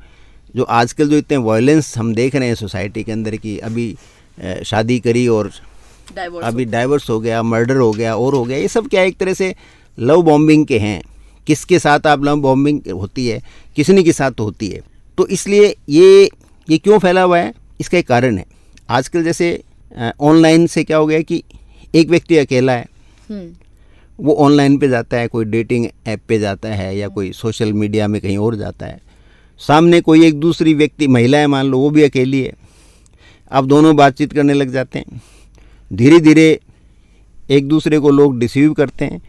जो आजकल जो इतने वायलेंस हम देख रहे हैं सोसाइटी के अंदर की, अभी शादी करी और अभी डाइवर्स हो गया, मर्डर हो गया और हो गया, ये सब क्या एक तरह से लव बॉम्बिंग के हैं। किसके साथ आप लव बॉम्बिंग होती है, किसी के साथ तो होती है। तो इसलिए ये क्यों फैला हुआ है, इसका एक कारण है। आजकल जैसे ऑनलाइन से क्या हो गया कि एक व्यक्ति अकेला है, वो ऑनलाइन पे जाता है, कोई डेटिंग ऐप पे जाता है, या कोई सोशल मीडिया में कहीं और जाता है, सामने कोई एक दूसरी व्यक्ति, महिला है मान लो, वो भी अकेली है, अब दोनों बातचीत करने लग जाते हैं। धीरे धीरे एक दूसरे को लोग डिसीव करते हैं,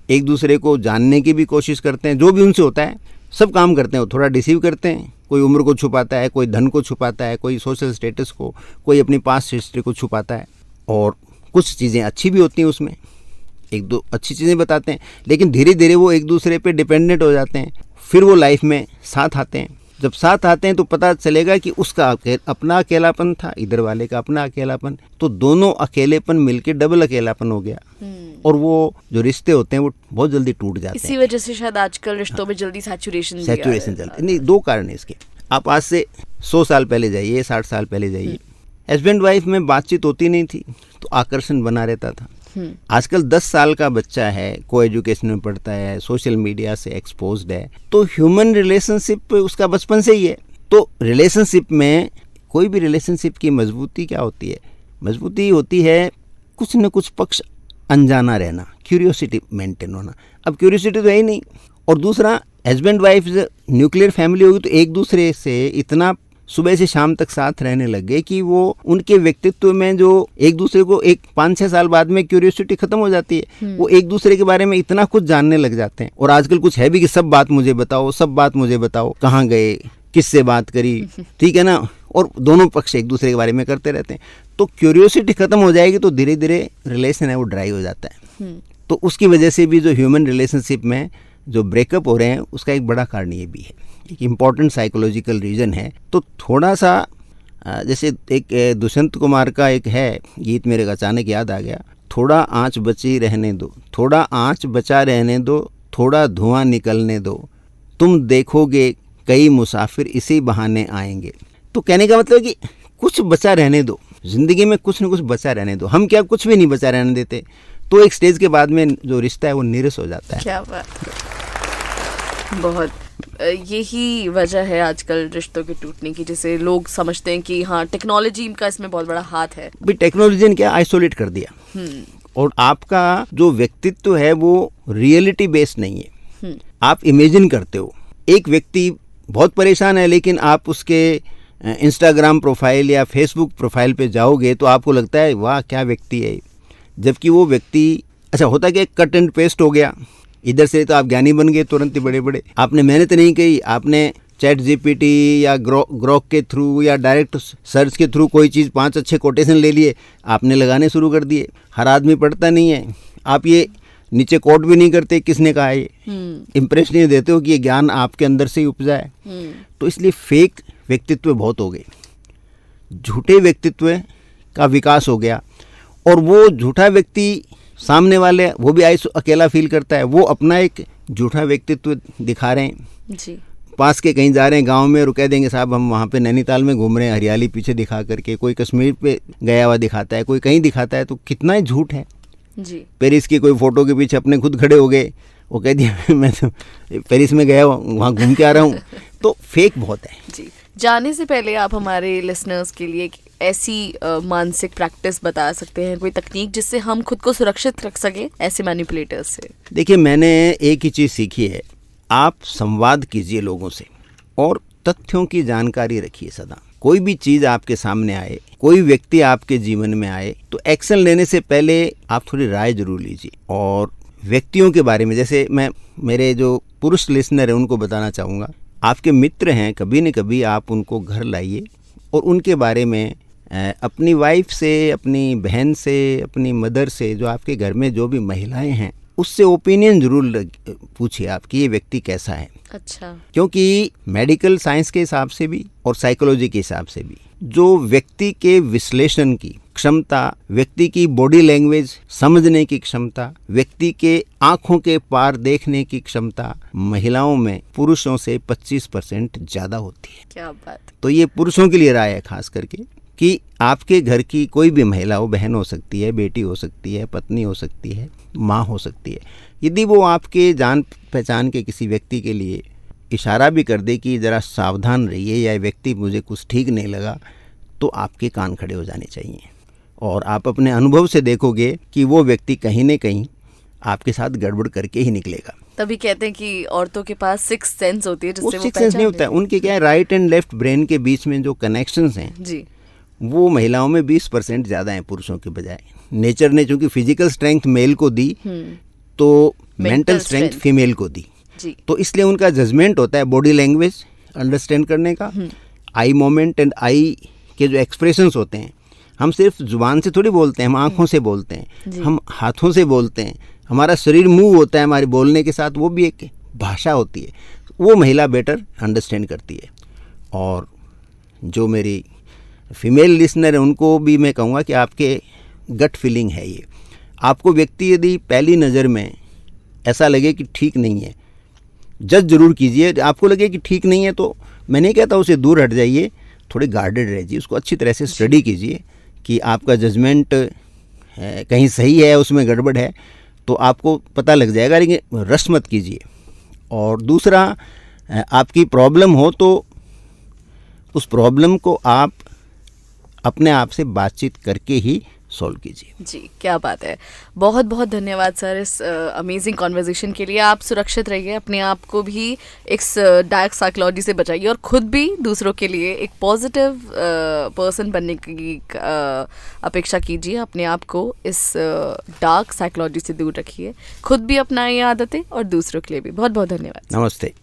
एक दूसरे को जानने की भी कोशिश करते हैं, जो भी उनसे होता है सब काम करते हैं, वो थोड़ा डिसीव करते हैं। कोई उम्र को छुपाता है, कोई धन को छुपाता है, कोई सोशल स्टेटस को, कोई अपनी पास्ट हिस्ट्री को छुपाता है, और कुछ चीज़ें अच्छी भी होती हैं उसमें, एक दो अच्छी चीज़ें बताते हैं, लेकिन धीरे धीरे वो एक दूसरे पे डिपेंडेंट हो जाते हैं। फिर वो लाइफ में साथ आते हैं। जब साथ आते हैं तो पता चलेगा कि उसका अपना अकेलापन था, इधर वाले का अपना अकेलापन, तो दोनों अकेलेपन मिलके डबल अकेलापन हो गया, और वो जो रिश्ते होते हैं वो बहुत जल्दी टूट जाते हैं। इसी वजह से शायद आजकल रिश्तों में जल्दी सैचुरेशन चलती नहीं। दो कारण है इसके। आप आज से 100 साल पहले जाइए, 60 साल पहले जाइए, हस्बैंड वाइफ में बातचीत होती नहीं थी तो आकर्षण बना रहता था। आजकल 10 साल का बच्चा है, को एजुकेशन में पढ़ता है, सोशल मीडिया से एक्सपोज्ड है, तो ह्यूमन रिलेशनशिप उसका बचपन से ही है। तो रिलेशनशिप में कोई भी रिलेशनशिप की मजबूती क्या होती है? मजबूती होती है कुछ न कुछ पक्ष अनजाना रहना, क्यूरियोसिटी मेंटेन होना। अब क्यूरियोसिटी तो है ही नहीं। और दूसरा, हस्बैंड वाइफ न्यूक्लियर फैमिली होगी तो एक दूसरे से इतना सुबह से शाम तक साथ रहने लग गए कि वो उनके व्यक्तित्व में जो एक दूसरे को एक 5-6 साल बाद में क्यूरियोसिटी खत्म हो जाती है। वो एक दूसरे के बारे में इतना कुछ जानने लग जाते हैं। और आजकल कुछ है भी कि सब बात मुझे बताओ, सब बात मुझे बताओ, कहाँ गए, किससे बात करी, ठीक है ना। और दोनों पक्ष एक दूसरे के बारे में करते रहते हैं। तो क्यूरियोसिटी खत्म हो जाएगी तो धीरे धीरे रिलेशन है वो ड्राई हो जाता है। तो उसकी वजह से भी जो ह्यूमन रिलेशनशिप में जो ब्रेकअप हो रहे हैं उसका एक बड़ा कारण ये भी है, एक इम्पॉर्टेंट साइकोलॉजिकल रीज़न है। तो थोड़ा सा जैसे एक दुष्यंत कुमार का एक है गीत मेरे को अचानक याद आ गया, थोड़ा आँच बची रहने दो, थोड़ा आँच बचा रहने दो, थोड़ा धुआं निकलने दो, तुम देखोगे कई मुसाफिर इसी बहाने आएंगे। तो कहने का मतलब कि कुछ बचा रहने दो, ज़िंदगी में कुछ न कुछ बचा रहने दो। हम क्या कुछ भी नहीं बचा रहने देते, तो एक स्टेज के बाद में जो रिश्ता है वो नीरस हो जाता है। क्या बात है। बहुत यही वजह है आजकल रिश्तों के टूटने की, जिसे लोग समझते हैं कि हाँ टेक्नोलॉजी का इसमें बहुत बड़ा हाथ है। भाई टेक्नोलॉजी ने क्या आइसोलेट कर दिया, और आपका जो व्यक्तित्व है वो रियलिटी बेस्ड नहीं है। आप इमेजिन करते हो। एक व्यक्ति बहुत परेशान है लेकिन आप उसके इंस्टाग्राम प्रोफाइल या फेसबुक प्रोफाइल पे जाओगे तो आपको लगता है वाह क्या व्यक्ति है, जबकि वो व्यक्ति अच्छा होता क्या कट एंड पेस्ट हो गया। इधर से तो आप ज्ञानी बन गए तुरंत ही बड़े बड़े, आपने मेहनत नहीं की, आपने चैट जीपीटी या ग्रोक के थ्रू या डायरेक्ट सर्च के थ्रू कोई चीज़ 5 अच्छे कोटेशन ले लिए, आपने लगाने शुरू कर दिए। हर आदमी पढ़ता नहीं है, आप ये नीचे कोट भी नहीं करते किसने कहा है, इम्प्रेस नहीं देते हो कि ये ज्ञान आपके अंदर से ही उपजा है। तो इसलिए फेक व्यक्तित्व बहुत हो गए, झूठे व्यक्तित्व का विकास हो गया। और वो झूठा व्यक्ति सामने वाले वो भी अकेला फील करता है, वो अपना एक झूठा व्यक्तित्व दिखा रहे हैं जी। पास के कहीं जा रहे हैं गांव में, रुके देंगे साहब हम वहाँ पे नैनीताल में घूम रहे हैं, हरियाली पीछे दिखा करके, कोई कश्मीर पे गया हुआ दिखाता है, कोई कहीं दिखाता है, तो कितना ही झूठ है जी। पेरिस की कोई फ़ोटो के पीछे अपने खुद खड़े हो गए, वो कह दिया मैं तो पेरिस में गया वहाँ घूम के आ रहा हूँ। तो फेक बहुत है जी। जाने से पहले आप हमारे लिसनर्स के लिए एक ऐसी मानसिक प्रैक्टिस बता सकते हैं, कोई तकनीक जिससे हम खुद को सुरक्षित रख सकें ऐसे मैनिपुलेटर्स से? देखिए मैंने एक ही चीज़ सीखी है, आप संवाद कीजिए लोगों से और तथ्यों की जानकारी रखिए सदा। कोई भी चीज़ आपके सामने आए, कोई व्यक्ति आपके जीवन में आए, तो एक्शन लेने से पहले आप थोड़ी राय जरूर लीजिए। और व्यक्तियों के बारे में, जैसे मैं मेरे जो पुरुष लिसनर हैं उनको बताना चाहूँगा, आपके मित्र हैं, कभी न कभी आप उनको घर लाइए और उनके बारे में अपनी वाइफ से, अपनी बहन से, अपनी मदर से, जो आपके घर में जो भी महिलाएं हैं उससे ओपिनियन जरूर पूछिए आप कि ये व्यक्ति कैसा है। अच्छा। क्योंकि मेडिकल साइंस के हिसाब से भी और साइकोलॉजी के हिसाब से भी जो व्यक्ति के विश्लेषण की क्षमता, व्यक्ति की बॉडी लैंग्वेज समझने की क्षमता, व्यक्ति के आंखों के पार देखने की क्षमता महिलाओं में पुरुषों से 25% ज़्यादा होती है। क्या बात। तो ये पुरुषों के लिए राय है खास करके कि आपके घर की कोई भी महिला हो, बहन हो सकती है, बेटी हो सकती है, पत्नी हो सकती है, माँ हो सकती है, यदि वो आपके जान पहचान के किसी व्यक्ति के लिए इशारा भी कर दे कि ज़रा सावधान रहिए या व्यक्ति मुझे कुछ ठीक नहीं लगा, तो आपके कान खड़े हो जाने चाहिए। और आप अपने अनुभव से देखोगे कि वो व्यक्ति कहीं न कहीं आपके साथ गड़बड़ करके ही निकलेगा। तभी कहते हैं कि औरतों के पास सिक्स सेंस होती है, जिससे वो सिक्स सेंस नहीं होता है, उनके क्या है राइट एंड लेफ्ट ब्रेन के बीच में जो कनेक्शंस हैं जी, वो महिलाओं में 20% ज़्यादा हैं पुरुषों के बजाय। नेचर ने चूंकि फिजिकल स्ट्रेंथ मेल को दी तो मेंटल स्ट्रेंथ फीमेल को दी जी। तो इसलिए उनका जजमेंट होता है बॉडी लैंग्वेज अंडरस्टैंड करने का, आई मोमेंट एंड आई के जो एक्सप्रेशंस होते हैं, हम सिर्फ जुबान से थोड़ी बोलते हैं, हम आँखों से बोलते हैं, हम हाथों से बोलते हैं, हमारा शरीर मूव होता है हमारे बोलने के साथ, वो भी एक भाषा होती है, वो महिला बेटर अंडरस्टैंड करती है। और जो मेरी फीमेल लिसनर है उनको भी मैं कहूँगा कि आपके गट फीलिंग है ये, आपको व्यक्ति यदि पहली नज़र में ऐसा लगे कि ठीक नहीं है, जज जरूर कीजिए। आपको लगे कि ठीक नहीं है तो मैं नहीं कहता उसे दूर हट जाइए, थोड़े गार्डेड रहिए, उसको अच्छी तरह से स्टडी कीजिए कि आपका जजमेंट कहीं सही है उसमें गड़बड़ है तो आपको पता लग जाएगा, लेकिन रश मत कीजिए। और दूसरा, आपकी प्रॉब्लम हो तो उस प्रॉब्लम को आप अपने आप से बातचीत करके ही सॉल्व कीजिए। जी, क्या बात है। बहुत बहुत धन्यवाद सर इस अमेजिंग कॉन्वर्जेशन के लिए। आप सुरक्षित रहिए, अपने आप को भी इस डार्क साइकोलॉजी से बचाइए और खुद भी दूसरों के लिए एक पॉजिटिव पर्सन बनने की अपेक्षा कीजिए। अपने आप को इस डार्क साइकोलॉजी से दूर रखिए, खुद भी अपनाइए आदतें और दूसरों के लिए भी। बहुत बहुत धन्यवाद। नमस्ते।